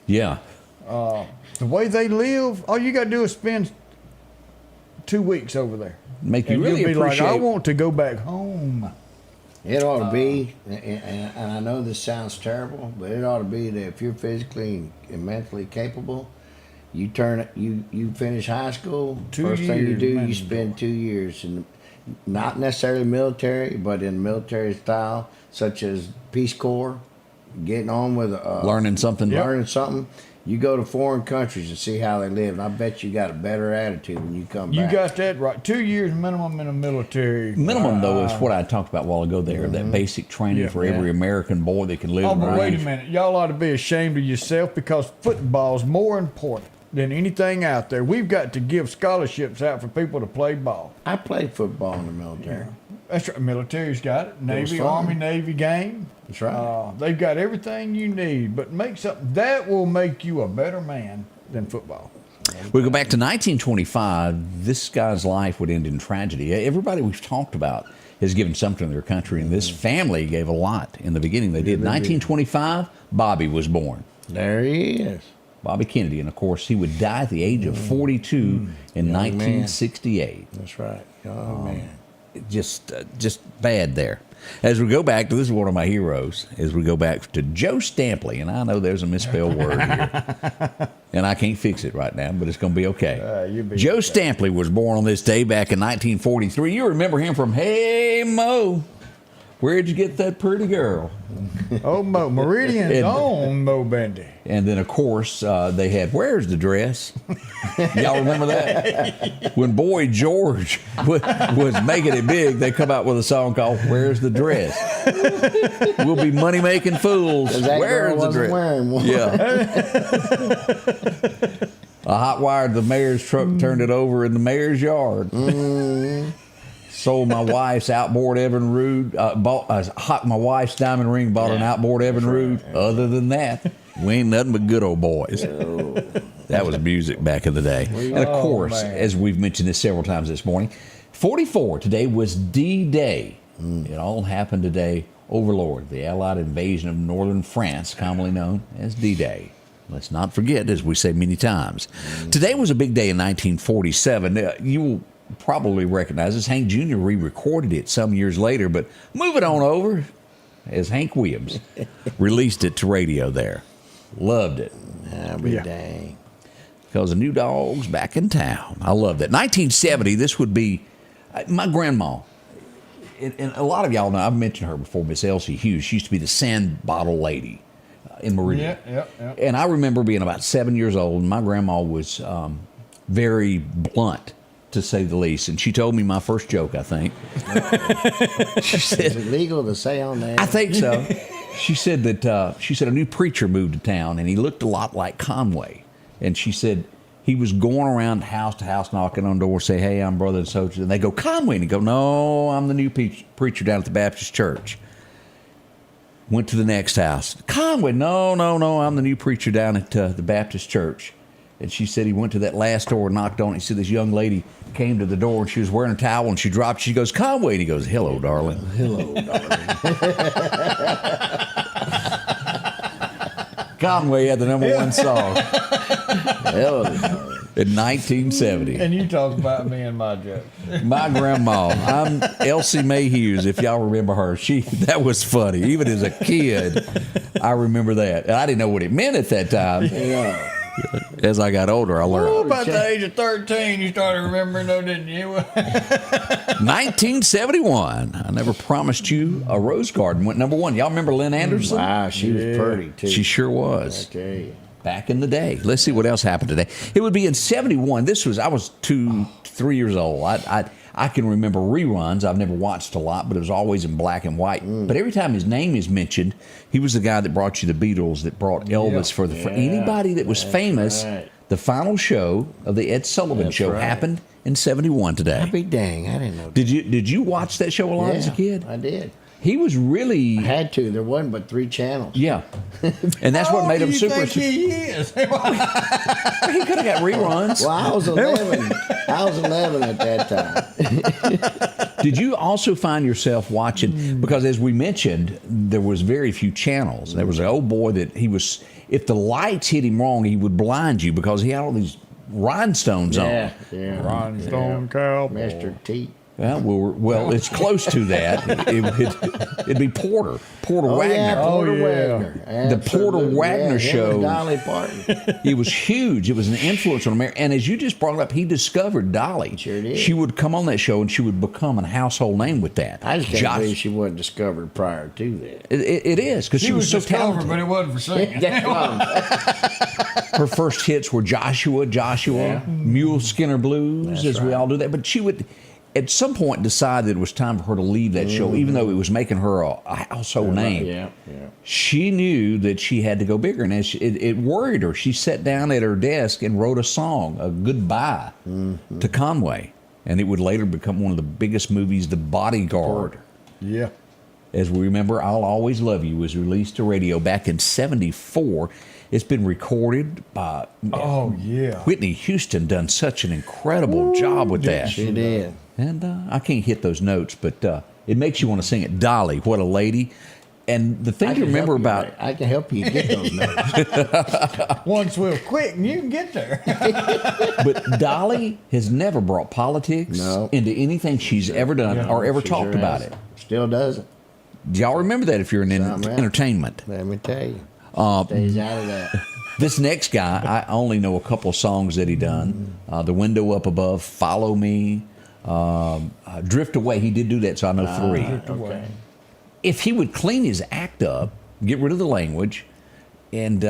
Yeah. The way they live, all you got to do is spend 2 weeks over there. Make you and really you'll be appreciate. like, I want to go back home. It ought to be, and I know this sounds terrible, but it ought to be that if you're physically and mentally capable, you finish high school. First thing you do, you spend 2 years in, not necessarily military, but in military style, such as Peace Corps, getting on with learning something. Learning something. You go to foreign countries and see how they live, and I bet you got a better attitude when you come back. You got that right. 2 years minimum in the military. Minimum, though, is what I talked about a while ago there, that basic training for every American boy that can live Oh, in but wait a range. minute. Y'all ought to be ashamed of yourself because football's more important than anything out there. We've got to give scholarships out for people to play ball. I played football in the military. That's right. Military's got it. Navy, fun. Army, Navy game. That's right. They've got everything you need, but make something that will make you a better man than football. We go back to 1925. This guy's life would end in tragedy. Everybody we've talked about has given something to their country, and this family gave a lot in the beginning. They did. 1925, Bobby was born. There he is. Bobby Kennedy, and of course, he would die at the age of 42 in 1968. That's right. Oh, man. Just bad there. As we go back to, this is one of my heroes, as we go back to Joe Stampley, and I know there's a misspelled word here, and I can't fix it right now, but it's going to be okay. Joe Stampley was born on this day back in 1943. You remember him from Hey Mo, where'd you get that pretty girl? Oh, Mo, Meridian's own Mo Bendy. And then, of course, they had Where's the Dress? Y'all remember that? When Boy George was making it big, they come out with a song called Where's the Dress? We'll be money-making fools. Where's the dress? Wearing one. Yeah. I hot-wired the mayor's truck, turned it over in the mayor's yard. Sold my wife's outboard Evinrude. My wife's diamond ring, bought an outboard Evinrude. Other than that, we ain't nothing but good old boys. That was music back in the day. And of course, as we've mentioned this several times this morning, 44 today was D-Day. It all happened today. Overlord, the Allied invasion of northern France, commonly known as D-Day. Let's not forget, as we say many times. Today was a big day in 1947. You will probably recognize this. Hank Jr. re-recorded it some years later, but move it on over as Hank Williams released it to radio there. Loved it. Dang. Because the new dog's back in town. I love that. 1970, this would be my grandma. And a lot of y'all know, I've mentioned her before, Miss Elsie Hughes. She used to be the sand bottle lady in Meridian. Yeah. And I remember being about 7 years old, and my grandma was very blunt, to say the least. And she told me my first joke, I think. She said, is it legal to say on that? I think so. She said that a new preacher moved to town, and he looked a lot like Conway. And she said, He was going around house to house knocking on doors, say, "Hey, I'm brother and so." And they go, "Conway." And he go, "No, I'm the new preacher down at the Baptist church." Went to the next house. "Conway." "No, I'm the new preacher down at the Baptist church." And she said he went to that last door and knocked on it. He said this young lady came to the door and she was wearing a towel and she dropped. She goes, "Conway." And he goes, "Hello, darling." Hello, darling. Conway had the #1 song Hello, darling. in 1970. And you talk about me and my joke. My grandma, I'm Elsie Mae Hughes, if y'all remember her. That was funny. Even as a kid, I remember that. And I didn't know what it meant at that time. Yeah. As I got older, I learned. Oh, about the age of 13, you started remembering, though, didn't you? 1971. I Never Promised You a Rose Garden went #1. Y'all remember Lynn Anderson? Wow, she was pretty, too. She sure was. I tell you. Back in the day. Let's see what else happened today. It would be in 71. I was 3 years old. I can remember reruns. I've never watched a lot, but it was always in black and white. But every time his name is mentioned, he was the guy that brought you the Beatles, that brought Elvis for anybody that was famous. Right. The final show of the Ed Sullivan Show happened in 71 today. I'll be dang. I didn't know. Did you watch that show a lot as a kid? I did. He was really... I had to. There wasn't but 3 channels. Yeah. And that's what made him super... Think he is? He could have got reruns. Well, I was 11. I was 11 at that time. Did you also find yourself watching, because as we mentioned, there was very few channels. There was an old boy that if the lights hit him wrong, he would blind you because he had all these rhinestones on. Yeah. Rhinestone cowboy. Mr. T. Well, it's close to that. It'd be Porter Wagner. Yeah, Porter yeah. Wagner. The Porter Absolutely. Wagner him and show. Dolly Parton. He was huge. It was an influence on America. And as you just brought it up, he discovered Dolly. Sure did. She would come on that show and she would become a household name with that. I just can't believe she wasn't discovered prior to that. It is, because she was so discovered, talented. but it wasn't for singing. Her first hits were Joshua, Mule Skinner Blues, as we all do that. But she would, at some point, decide that it was time for her to leave that show, even though it was making her a household name. Yeah. She knew that she had to go bigger, and it worried her. She sat down at her desk and wrote a song, a goodbye to Conway, and it would later become one of the biggest movies, The Bodyguard. Yeah. As we remember, I'll Always Love You was released to radio back in 74. It's been recorded by Whitney Houston, done such an incredible job with that. She did. And I can't hit those notes, but it makes you want to sing it. Dolly, what a lady. And the thing to remember about... I can help you get those notes. Once we're quick, and you can get there. But Dolly has never brought politics into anything she's ever done or ever talked about it. Still doesn't. Do y'all remember that if you're in entertainment? Let me tell you. Stays out of that. This next guy, I only know a couple of songs that he done. The Window Up Above, Follow Me, Drift Away. He did do that, so I know 3. Okay. If he would clean his act up, get rid of the language, and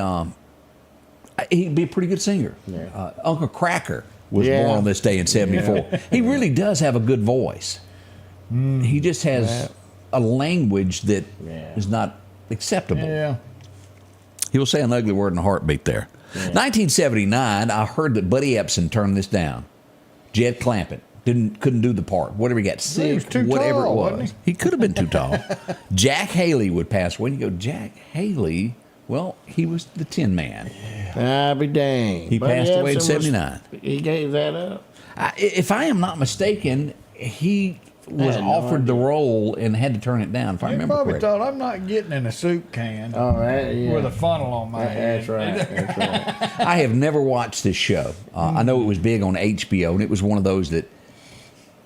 he'd be a pretty good singer. Yeah. Uncle Cracker was born on this day in 74. He really does have a good voice. He just has a language that is not acceptable. Yeah. He'll say an ugly word in a heartbeat there. 1979, I heard that Buddy Epson turned this down. Jed Clampett couldn't do the part. Whatever he got sick, He was too whatever tall, it wasn't was. He could have been too tall. Jack Haley would pass away. And you go, Jack Haley? Well, he was the Tin Man. I'll be dang. He passed away in Epson 79. He gave that up. If I am not mistaken, he was offered the role and had to turn it down, if I He remember probably correctly. thought, I'm not getting in a soup can With a funnel on my head. That's right. That's right. I have never watched this show. I know it was big on HBO, and it was one of those that...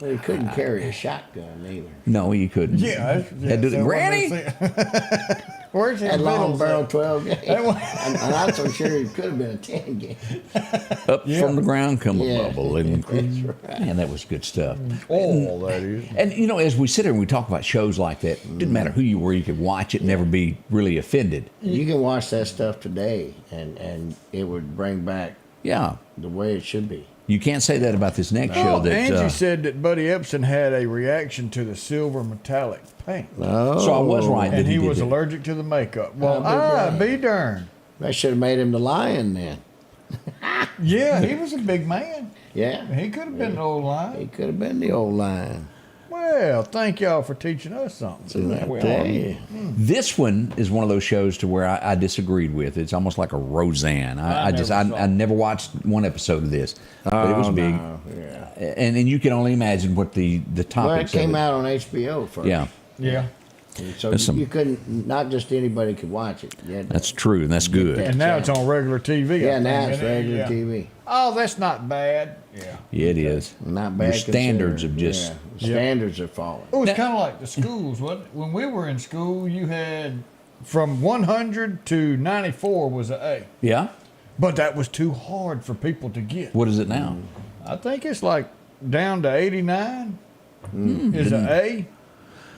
Well, he couldn't carry a shotgun either. No, you couldn't. Yeah. Had to do the Granny? Where's his That long middle barrel set? 12 gauge. And I'm so sure it could have been a 10 gauge. Up from the ground come a bubble. And, That's right. man, that was good stuff. Oh, that is. And, you know, as we sit here and we talk about shows like that, it didn't matter who you were, you could watch it and never be really offended. You can watch that stuff today, and it would bring back the way it should be. You can't say that about this next show. That Angie said that Buddy Epson had a reaction to the silver metallic paint. Oh. So I was right that And he did was that. allergic to the makeup. Well, I'll be be darned. That should have made him the lion then. Yeah, he was a big man. Yeah. He could have been the old He line. could have been the old line. Well, thank y'all for teaching us something. I tell you. This one is one of those shows to where I disagreed with. It's almost like a Roseanne. I never watched one episode of this, but it was big. No, yeah. And you can only imagine what the Well, it topics came of it. out on HBO first. Yeah, Yeah. So That's you couldn't, not just anybody could watch it. You had to- that's true, and that's good. And now it's on regular TV. Yeah, I now think, it's isn't it? regular Yeah. TV. Oh, that's not bad. Yeah. Yeah, it is. Not bad. Your standards considered. have just. Yeah, standards are falling. It was kind of like the schools. When we were in school, you had from 100 to 94 was an A. Yeah. But that was too hard for people to get. What is it now? I think it's like down to 89 is an A.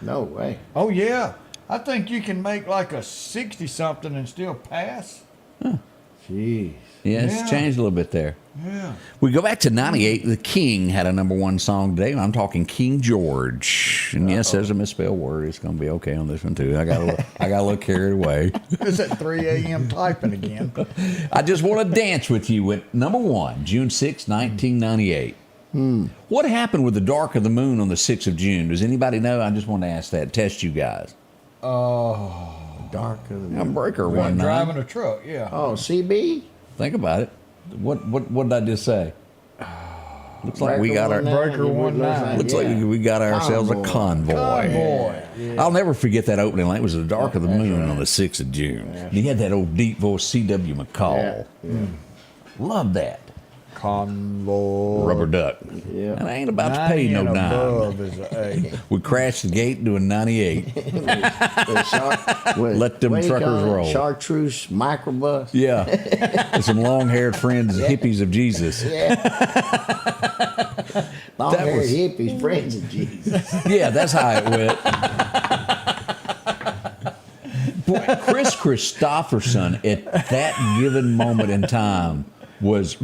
No way. Oh, yeah. I think you can make like a 60-something and still pass. Jeez. Yeah, it's Yeah. changed a little bit there. Yeah. We go back to 98. The King had a #1 song today. I'm talking King George. And yes, there's a misspelled word. It's going to be okay on this one, too. I got a little carried away. It's at 3 a.m. typing again. I just want to dance with you with #1, June 6, 1998. What happened with the dark of the moon on the 6th of June? Does anybody know? I just want to ask that. Test you guys. Dark of the A breaker one night. Driving a truck, yeah. Oh, CB? Think about it. What did I just say? Looks like we got our Breaker 19. looks like we got ourselves a convoy. Boy. I'll never forget that opening line. It was the dark of the moon on the 6th of June. And he had that old deep voice, C.W. McCall. Love that. Convoy. Rubber duck. Yeah. And I ain't about to 90 pay no and dime. above is an A. We crashed the gate doing 98. Let them what do you truckers call it? roll. Chartreuse microbus? Yeah. With some long-haired friends, hippies of Jesus. Long-haired was- hippies, friends of Jesus. Yeah, that's how it went. Boy, Chris Christopherson at that given moment in time was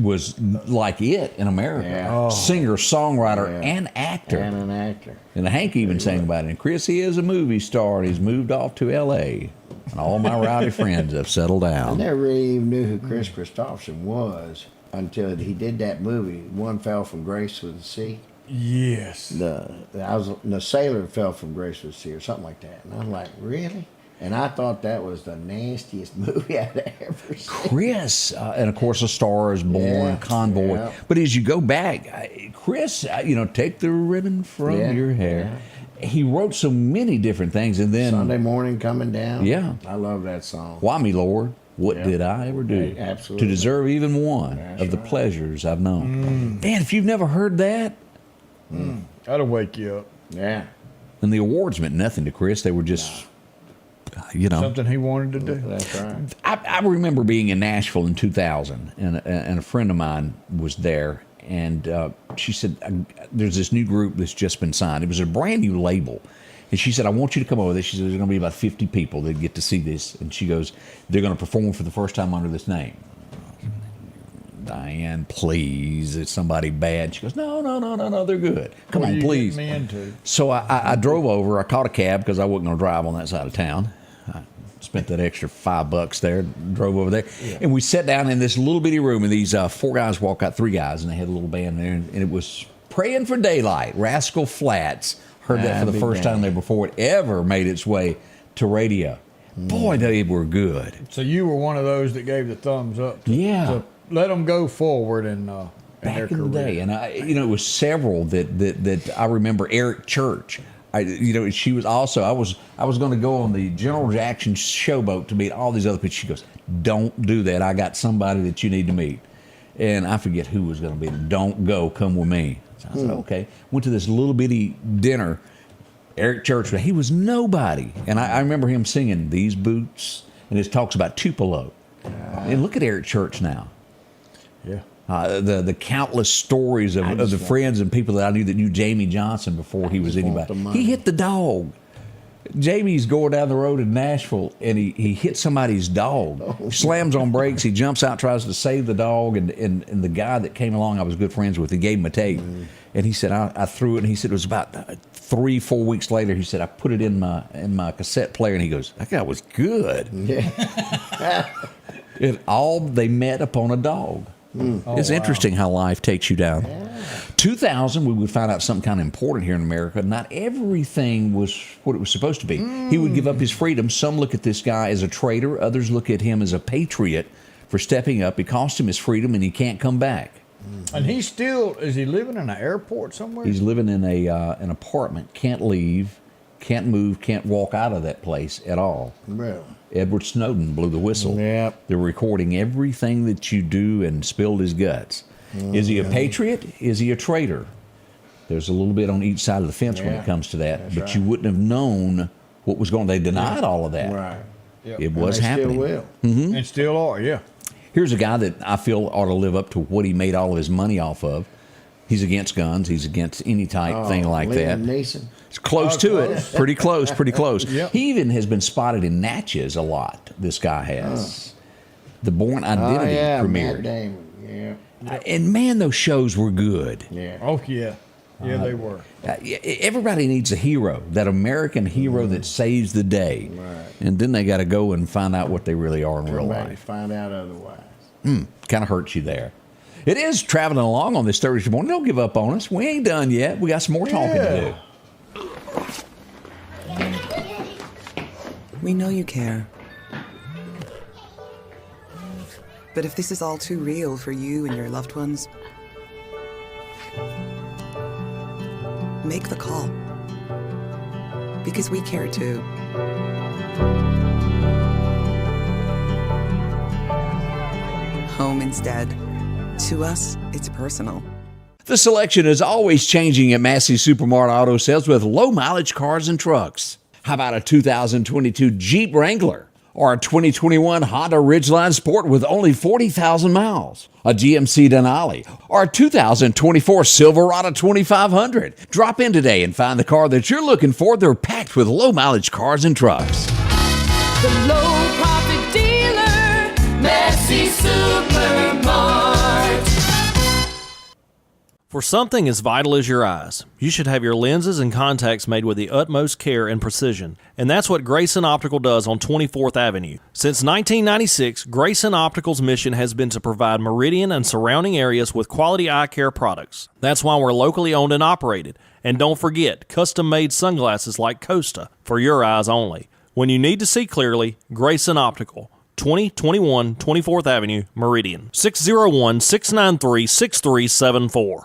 like it in America. Yeah. Singer, songwriter, Yeah. and actor. And an actor. And Hank even sang about it. And Chris, he is a movie star, and he's moved off to L.A. And all my rowdy friends have settled I down. never really even knew who Chris Christopherson was until he did that movie, One Fell from Grace with the Sea. Yes. The sailor fell from grace with the sea or something like that. And I'm like, really? And I thought that was the nastiest movie I'd ever seen. Chris, and of course, A Star Is Born, Yeah, Convoy. yeah. But as you go back, Chris, take the ribbon from Yeah, your hair. He wrote so many different things, and then Sunday Morning Coming Down. Yeah. I love that song. Why me, Lord? What Yeah. did I ever do Absolutely. to deserve even one That's of the right. pleasures I've known? Man, if you've never heard that, That'll wake you up. Yeah. and the awards meant nothing to Chris. They were just, Something he wanted to do. That's right. I remember being in Nashville in 2000, and a friend of mine was there, and she said, "There's this new group that's just been signed. It was a brand new label." And she said, "I want you to come over there." She said, "There's going to be about 50 people that get to see this." And she goes, "They're going to perform for the first time under this name." Diane, please, it's somebody bad. She goes, no, they're good. Come What are on, you please. getting me into? So I drove over. I caught a cab because I wasn't going to drive on that side of town. I spent that extra $5 there, drove over there. Yeah. And we sat down in this little bitty room, and these 4 guys walk out, 3 guys, and they had a little band there. And it was Praying for Daylight, Rascal Flatts. Heard that for the first time there before it ever made its way to radio. Boy, they were good. So you were one of those that gave the thumbs up. To let them go forward in their Back in career. the day, and it was several that I remember. Eric Church, she was also. I was going to go on the General Jackson showboat to meet all these other people. She goes, "Don't do that. I got somebody that you need to meet," and I forget who was going to be. Don't go. Come with me. So I said, "Okay." Went to this little bitty dinner. Eric Church, he was nobody, and I remember him singing "These Boots," and it talks about Tupelo. And look at Eric Church now. Yeah. The countless stories of the friends and people that I knew Jamie Johnson before he was anybody. He hit the dog. Jamie's going down the road in Nashville, and he hits somebody's dog. Slams on brakes. He jumps out, tries to save the dog, and the guy that came along I was good friends with, he gave him a tape. And he said, I threw it, and he said it was about 3-4 weeks later, he said, I put it in my cassette player, and he goes, that guy was good. Yeah. They met upon a dog. It's interesting how life takes you down. 2000, we would find out something kind of important here in America. Not everything was what it was supposed to be. He would give up his freedom. Some look at this guy as a traitor. Others look at him as a patriot for stepping up. It cost him his freedom, and he can't come back. And he's still, is he living in an airport somewhere? He's living in an apartment, can't leave, can't move, can't walk out of that place at all. Really? Edward Snowden blew the whistle. Yep. They're recording everything that you do and spilled his guts. Is he a patriot? Is he a traitor? There's a little bit on each side of the fence when it comes to that. But you wouldn't have known what was going on. They denied all of that. Right. It was happening. Still will. And still are, yeah. Here's a guy that I feel ought to live up to what he made all of his money off of. He's against guns. He's against any type thing like that. Liam Neeson. It's close to it. Pretty close, pretty close. Yep. He even has been spotted in Natchez a lot, this guy has. The Born Identity Matt premiered. Damon. Yeah. And man, those shows were good. Yeah. Oh, yeah. Yeah, they were. Everybody needs a hero, that American hero that saves the day. Right. And then they got to go and find out what they really are in real Somebody life. find out otherwise. Kind of hurts you there. It is traveling along on this Thursday morning. Don't give up on us. We ain't done yet. We got some more talking to do. We know you care. But if this is all too real for you and your loved ones, make the call. Because we care too. Home instead. To us, it's personal. The selection is always changing at Massey Supermart Auto Sales with low mileage cars and trucks. How about a 2022 Jeep Wrangler or a 2021 Honda Ridgeline Sport with only 40,000 miles? A GMC Denali or a 2024 Silverado 2500? Drop in today and find the car that you're looking for. They're packed with low mileage cars and trucks. The low profit dealer, Massey Supermart. For something as vital as your eyes, you should have your lenses and contacts made with the utmost care and precision. And that's what Grayson Optical does on 24th Avenue. Since 1996, Grayson Optical's mission has been to provide Meridian and surrounding areas with quality eye care products. That's why we're locally owned and operated. And don't forget, custom-made sunglasses like Costa for your eyes only. When you need to see clearly, Grayson Optical. 2021 24th Avenue, Meridian. 601-693-6374.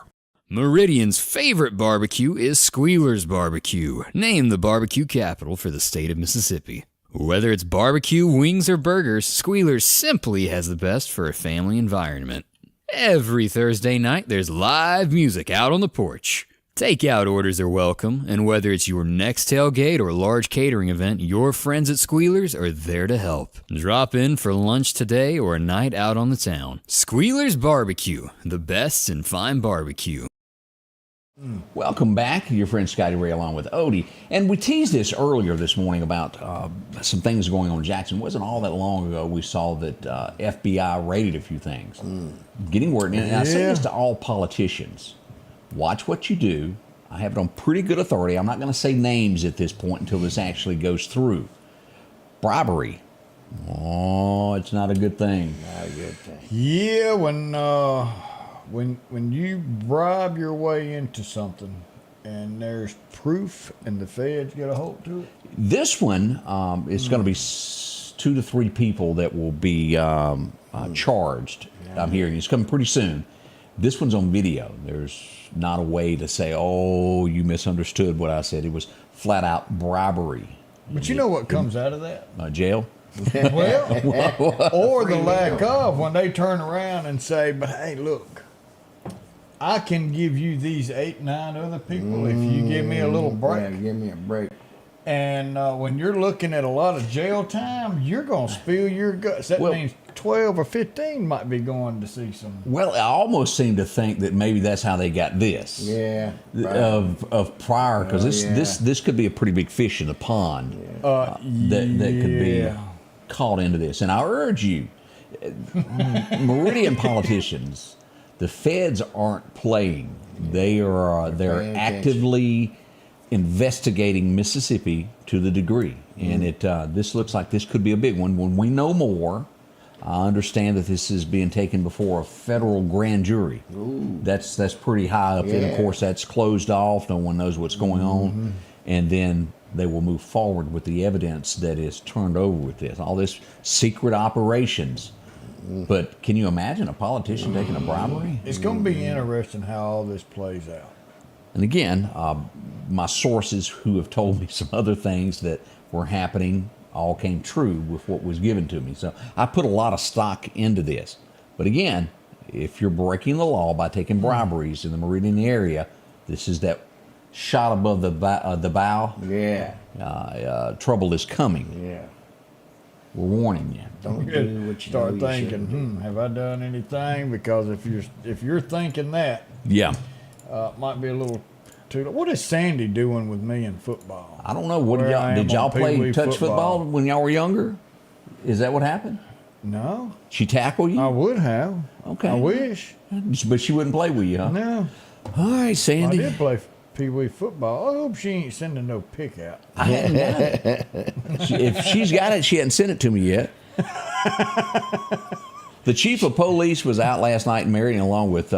Meridian's favorite barbecue is Squealer's Barbecue, named the barbecue capital for the state of Mississippi. Whether it's barbecue, wings, or burgers, Squealer's simply has the best for a family environment. Every Thursday night, there's live music out on the porch. Takeout orders are welcome, and whether it's your next tailgate or large catering event, your friends at Squealer's are there to help. Drop in for lunch today or a night out on the town. Squealer's Barbecue, the best in fine barbecue. Welcome back. Your friend Scotty Ray along with Odie. And we teased this earlier this morning about some things going on in Jackson. It wasn't all that long ago we saw that FBI raided a few things. Getting word. And I say this to all politicians. Watch what you do. I have it on pretty good authority. I'm not going to say names at this point until this actually goes through. Bribery. Oh, it's not a good thing. Not a good thing. Yeah, when you bribe your way into something and there's proof and the feds get a hold to it. This one is going to be 2 to 3 people that will be charged. I'm hearing it's coming pretty soon. This one's on video. There's not a way to say, oh, you misunderstood what I said. It was flat out bribery. But you know what comes out of that? Jail? Well, or the lack of when they turn around and say, but hey, look, I can give you these 8, 9 other people if you give me a little break. Yeah, give me a break. And when you're looking at a lot of jail time, you're going to spill your guts. That means 12 or 15 might be going to see some. Well, I almost seem to think that maybe that's how they got this. Yeah. Right. Of prior, because this could be a pretty big fish in the pond that could be caught into this. And I urge you, Meridian politicians, the feds aren't playing. They're actively investigating Mississippi to the degree, and this looks like this could be a big one. When we know more, I understand that this is being taken before a federal grand jury. Ooh. That's pretty high up. And of Yeah. course, that's closed off. No one knows what's going on. And then they will move forward with the evidence that is turned over with this. All this secret operations. But can you imagine a politician taking a bribery? It's going to be interesting how all this plays out. And again, my sources who have told me some other things that were happening all came true with what was given to me. So I put a lot of stock into this. But again, if you're breaking the law by taking briberies in the Meridian area, this is that shot above the bow. Yeah. Trouble is coming. Yeah. We're warning you. Don't do what you Start know you shouldn't thinking, do. have I done anything? Because if you're thinking that, Yeah. might be a little too. What is Sandy doing with me in football? I don't know. What Where I am did y'all on play Pee Wee touch football when y'all were younger? Is that what happened? No, She tackle you? I would have. Okay. I wish. But she wouldn't play with you, huh? No, All right, I Sandy. did play Pee Wee football. I hope she ain't sending no pick out. I hadn't got it. If she's got it, she hadn't sent it to me yet. The chief of police was out last night in Meridian along with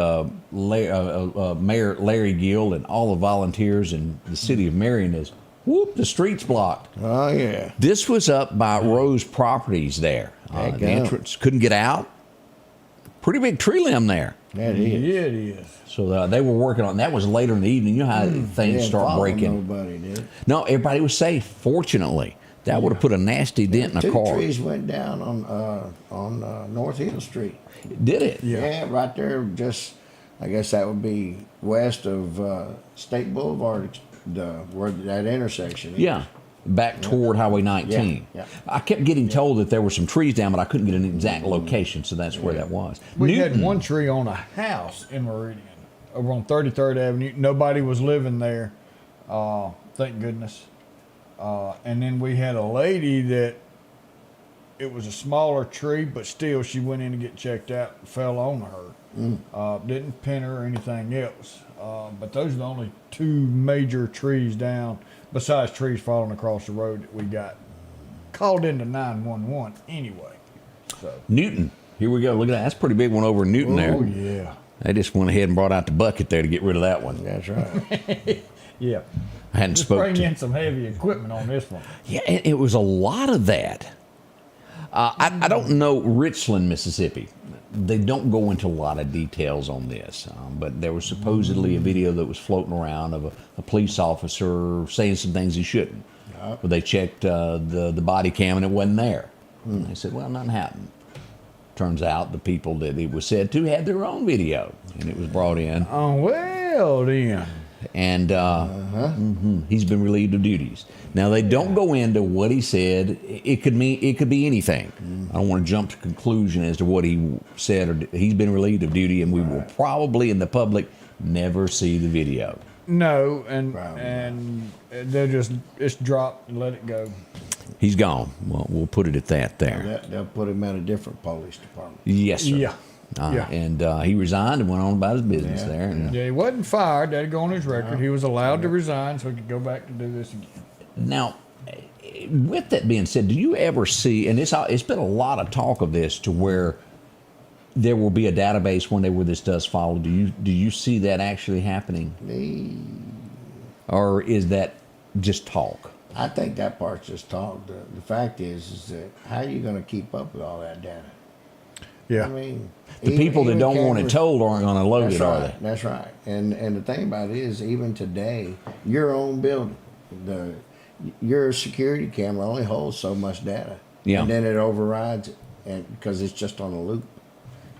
Mayor Larry Gill and all the volunteers in the city of Meridian is, whoop, the street's blocked. Oh, yeah. This was up by Rose Properties there. Heck The yeah. entrance couldn't get out. Pretty big tree limb there. That is. Yeah, it is. So they were working on that. Was later in the evening. You know how things Didn't start follow breaking. Nobody did. No, everybody was safe. Fortunately, that would have put a nasty dent in a Two car. trees went down on North Hill Street. Did it? Yeah, right there. Just, I guess that would be west of State Boulevard, where that intersection is. Yeah, back toward Highway 19. Yeah. I kept getting told that there were some trees down, but I couldn't get an exact location, so that's where that was. We had Newton. one tree on a house in Meridian over on 33rd Avenue. Nobody was living there, thank goodness. And then we had a lady that it was a smaller tree, but still she went in to get checked out and fell on her. Didn't pin her or anything else. But those are the only two major trees down, besides trees falling across the road, that we got called into 911 anyway. So. Newton. Here we go. Look at that. That's a pretty big one over in Newton there. Oh, yeah. They just went ahead and brought out the bucket there to get rid of that one. That's right. Yeah. I hadn't Just spoken bring to. in some heavy equipment on this one. Yeah, it was a lot of that. I don't know Richland, Mississippi. They don't go into a lot of details on this, but there was supposedly a video that was floating around of a police officer saying some things he shouldn't. But they checked the body cam and it wasn't there. And they said, well, nothing happened. Turns out the people that it was said to had their own video, and it was brought in. Oh, well, then. And he's been relieved of duties. Now they don't go into what he said. It could be anything. I don't want to jump to conclusion as to what he said. Or he's been relieved of duty, and we will probably in the public never see the video. No, and they'll just drop and let it go. He's gone. Well, we'll put it at that there. They'll put him at a different police department. Yes, sir. Yeah. And he resigned and went on about his business there. And, Yeah, he wasn't fired. That'd go on his record. He was allowed to resign so he could go back to do this again. Now, with that being said, do you ever see, and it's been a lot of talk of this, to where there will be a database one day where this does follow? Do you see that actually happening? Or is that just talk? I think that part's just talk. The fact is that how are you going to keep up with all that data? Yeah. I mean, The people that don't want it cameras- told aren't going to load That's it, are right. they? That's right. And the thing about it is, even today, your own building, your security camera only holds so much data. Yeah. And then it overrides it, and because it's just on a loop.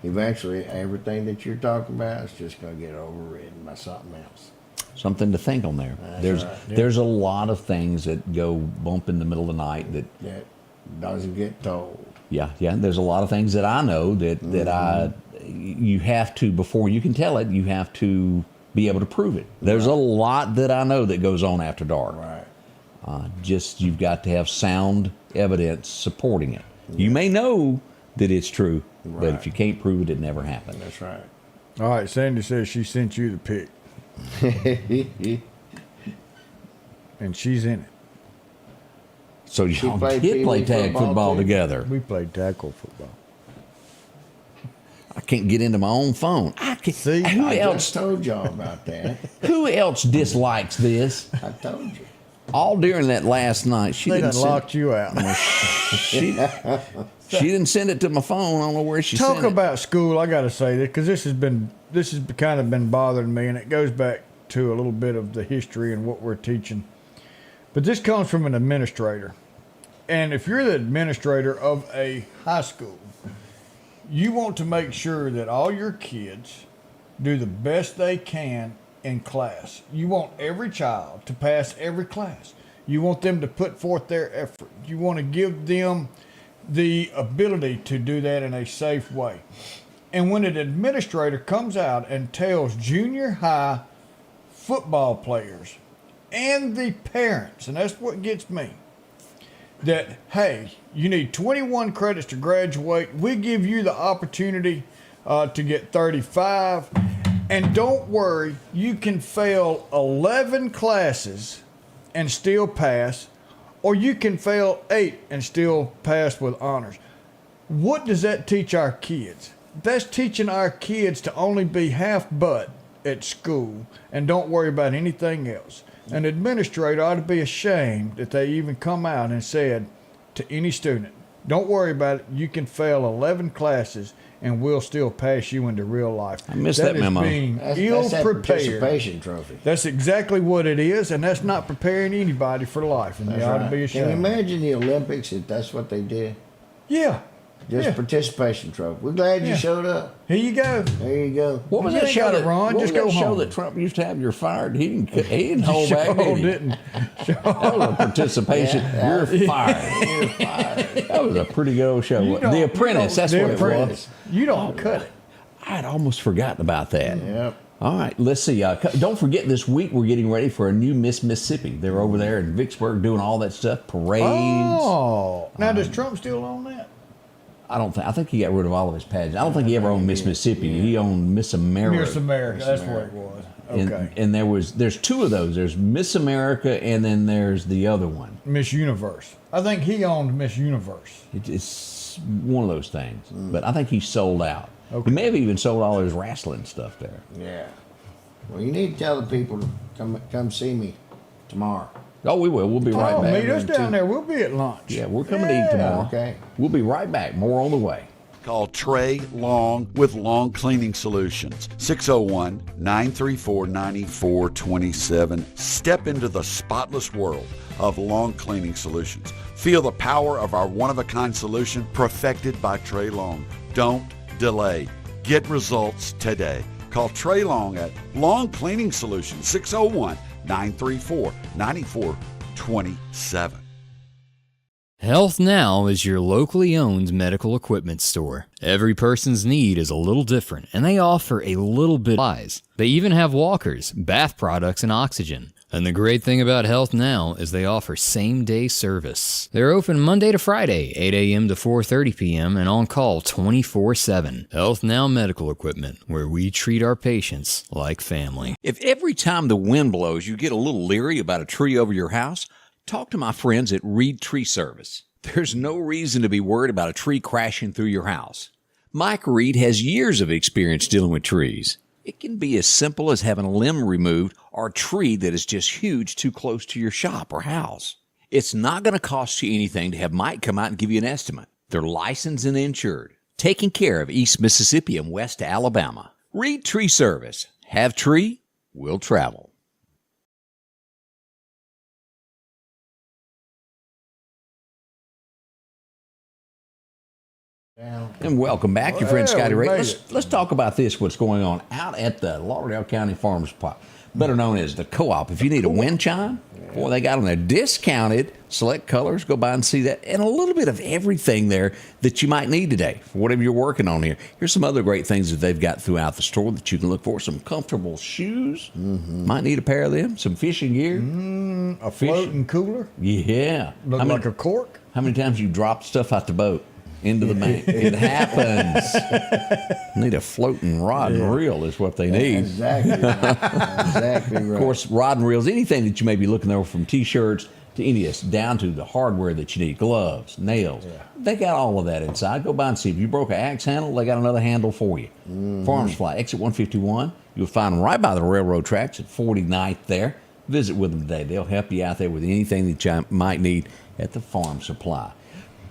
Eventually, everything that you're talking about is just going to get overridden by something else. Something to think on there. That's right. There's a lot of things that go bump in the middle of the night that doesn't get told. Yeah. There's a lot of things that I know that you have to, before you can tell it, you have to be able to prove it. There's a lot that I know that goes on after dark. Right. Just you've got to have sound evidence supporting it. You may know that it's true, but if you can't prove it, it never happened. That's right. All right, Sandy says she sent you the pic. And she's in it. So y'all did play tag football together. We played tackle football. I can't get into my own phone. I can't. See, who I else? just told y'all about that. Who else dislikes this? I told you. All during that last night, she They didn't done send, locked you out. she didn't send it to my phone. I don't know where she Talk sent it. about school. I got to say that because this has kind of been bothering me, and it goes back to a little bit of the history and what we're teaching. But this comes from an administrator, and if you're the administrator of a high school, you want to make sure that all your kids do the best they can in class. You want every child to pass every class. You want them to put forth their effort. You want to give them the ability to do that in a safe way. And when an administrator comes out and tells junior high football players and the parents, and that's what gets me, that, hey, you need 21 credits to graduate. We give you the opportunity to get 35. And don't worry, you can fail 11 classes and still pass, or you can fail 8 and still pass with honors. What does that teach our kids? That's teaching our kids to only be half butt at school and don't worry about anything else. An administrator ought to be ashamed that they even come out and said to any student, don't worry about it, you can fail 11 classes and we'll still pass you into real life. I missed that memo. Being That's ill that prepared. participation trophy. That's exactly what it is, and that's not preparing anybody for life, and That's they ought to right. be Can you ashamed. imagine the Olympics if that's what they did? Yeah. Just Yeah. participation trophy. We're glad you Yeah. showed up. Here you go. There you go. What was You that ain't show gotta that run, what just was go that show home. that Trump used to have? You're fired. He didn't hold back. Sure Did he? didn't. That was a participation. You're fired. You're fired. That was a pretty good old show. You don't- The you Apprentice. don't- That's The what it Apprentice. was. You don't cut it. I had almost forgotten about that. Yep. All right, let's see. Don't forget, this week we're getting ready for a new Miss Mississippi. They're over there in Vicksburg doing all that stuff, parades. Oh. Now, does Trump still own that? I think he got rid of all of his pageants. I don't think he ever owned Miss Mississippi. He owned Miss America. Miss America. That's what it was. Okay. And there's two of those. There's Miss America, and then there's the other one. Miss Universe. I think he owned Miss Universe. It's one of those things. But I think he sold out. Okay. He may have even sold all his wrestling stuff there. Yeah. Well, you need to tell the people to come see me tomorrow. Oh, we will. We'll be right back. Meet us down there. We'll be at lunch. Yeah, we're coming to eat tomorrow. Okay. We'll be right back. More on the way. Call Trey Long with Long Cleaning Solutions, 601-934-9427. Step into the spotless world of Long Cleaning Solutions. Feel the power of our one-of-a-kind solution perfected by Trey Long. Don't delay. Get results today. Call Trey Long at Long Cleaning Solutions, 601-934-9427. Health Now is your locally owned medical equipment store. Every person's need is a little different, and they offer a little bit of supplies. They even have walkers, bath products, and oxygen. And the great thing about Health Now is they offer same-day service. They're open Monday to Friday, 8 a.m. to 4:30 p.m., and on call 24/7. Health Now Medical Equipment, where we treat our patients like family. If every time the wind blows you get a little leery about a tree over your house, talk to my friends at Reed Tree Service. There's no reason to be worried about a tree crashing through your house. Mike Reed has years of experience dealing with trees. It can be as simple as having a limb removed or a tree that is just huge too close to your shop or house. It's not going to cost you anything to have Mike come out and give you an estimate. They're licensed and insured, taking care of East Mississippi and West Alabama. Reed Tree Service. Have tree, we'll travel. And welcome back, your friend Well, Scotty we Ray. made Let's talk about this, what's going on out at the Lauderdale County Farmers Pot, better known as the Co-op. If you need a wind chime, boy, they got them there discounted, select colors, go by and see that, and a little bit of everything there that you might need today for whatever you're working on here. Here's some other great things that they've got throughout the store that you can look for. Some comfortable shoes, might need a pair of them, some fishing gear. A floating cooler. Yeah. Look like a cork. How many times you dropped stuff out the boat into the bank? It happens. Need a floating rod and reel is what they need. Exactly. Exactly right. Of course, rod and reels, anything that you may be looking over from T-shirts to any of this, down to the hardware that you need, gloves, nails. Yeah. They got all of that inside. Go by and see. If you broke an axe handle, they got another handle for you. Farm Supply, exit 151. You'll find them right by the railroad tracks at 49th there. Visit with them today. They'll help you out there with anything that you might need at the Farm Supply.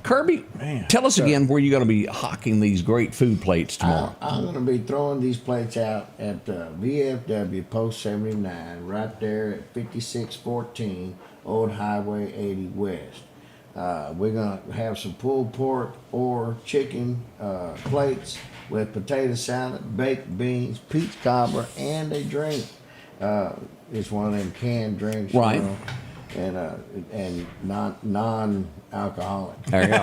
Kirby, tell us again where you're going to be hawking these great food plates tomorrow. I'm going to be throwing these plates out at VFW Post 79, right there at 5614 Old Highway 80 West. We're going to have some pulled pork or chicken plates with potato salad, baked beans, peach cobbler, and a drink. It's one of them canned drinks, right? You know, and non-alcoholic. There you go.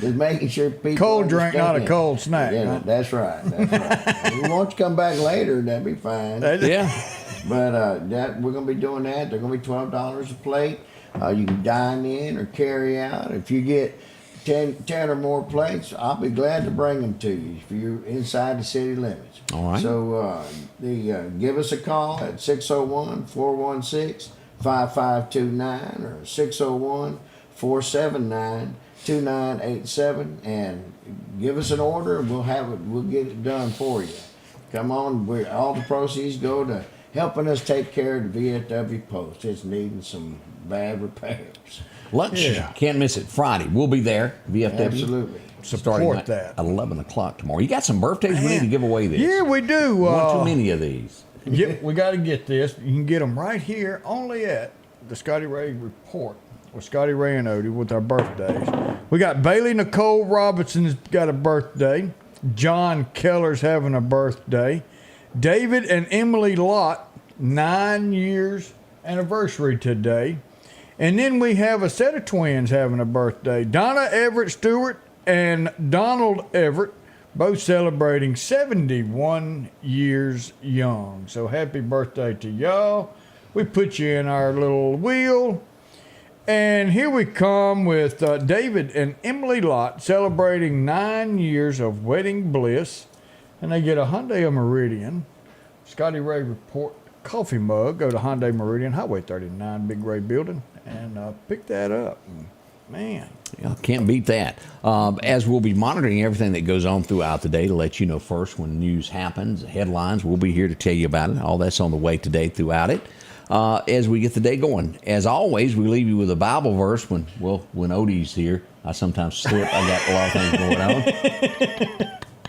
Just making sure people cold drink, not a cold snack. Yeah, right? that's right. If you want to come back later, that'd be fine. Yeah. But we're going to be doing that. They're going to be $12 a plate. You can dine in or carry out. If you get 10 or more plates, I'll be glad to bring them to you if you're inside the city limits. All right. So give us a call at 601-416-5529 or 601-479-2987 and give us an order. We'll get it done for you. Come on, all the proceeds go to helping us take care of the VFW Post. It's needing some bad repairs. Lunch, can't miss it. Friday, we'll be there. VFW. Absolutely. Starting Support at that. 11 o'clock tomorrow. You got some birthdays we need to give away this. Yeah, we do. One too many of these. We got to get this. You can get them right here only at the Scotty Ray Report with Scotty Ray and Odie with our birthdays. We got Bailey Nicole Robinson's got a birthday. John Keller's having a birthday. David and Emily Lott, 9 years anniversary today. And then we have a set of twins having a birthday. Donna Everett Stewart and Donald Everett, both celebrating 71 years young. So happy birthday to y'all. We put you in our little wheel. And here we come with David and Emily Lott celebrating 9 years of wedding bliss. And they get a Hyundai Meridian, Scotty Ray Report coffee mug. Go to Hyundai Meridian, Highway 39, Big Ray Building, and pick that up. Man. Yeah, can't beat that. As we'll be monitoring everything that goes on throughout the day to let you know first when news happens, headlines, we'll be here to tell you about it. All that's on the way today throughout it. As we get the day going. As always, we leave you with a Bible verse when Odie's here. I sometimes slip. I got a lot of things going on.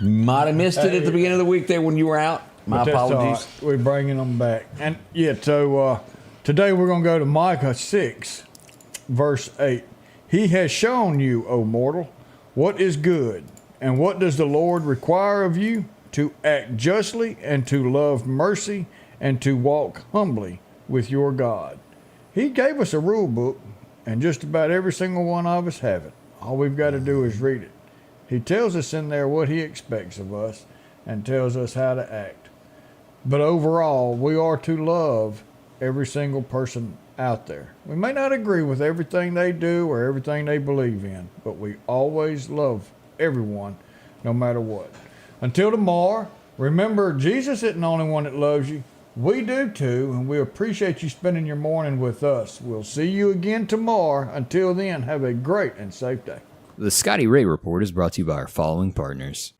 Might have missed it at the beginning of the week there when you were out. My apologies. Right. We're bringing them back. And so today we're going to go to Micah 6, verse 8. He has shown you, O mortal, what is good, and what does the Lord require of you? To act justly, and to love mercy, and to walk humbly with your God. He gave us a rule book, and just about every single one of us have it. All we've got to do is read it. He tells us in there what he expects of us and tells us how to act. But overall, we are to love every single person out there. We may not agree with everything they do or everything they believe in, but we always love everyone, no matter what. Until tomorrow, remember, Jesus isn't the only one that loves you. We do too, and we appreciate you spending your morning with us. We'll see you again tomorrow. Until then, have a great and safe day. The Scotty Ray Report is brought to you by our following partners.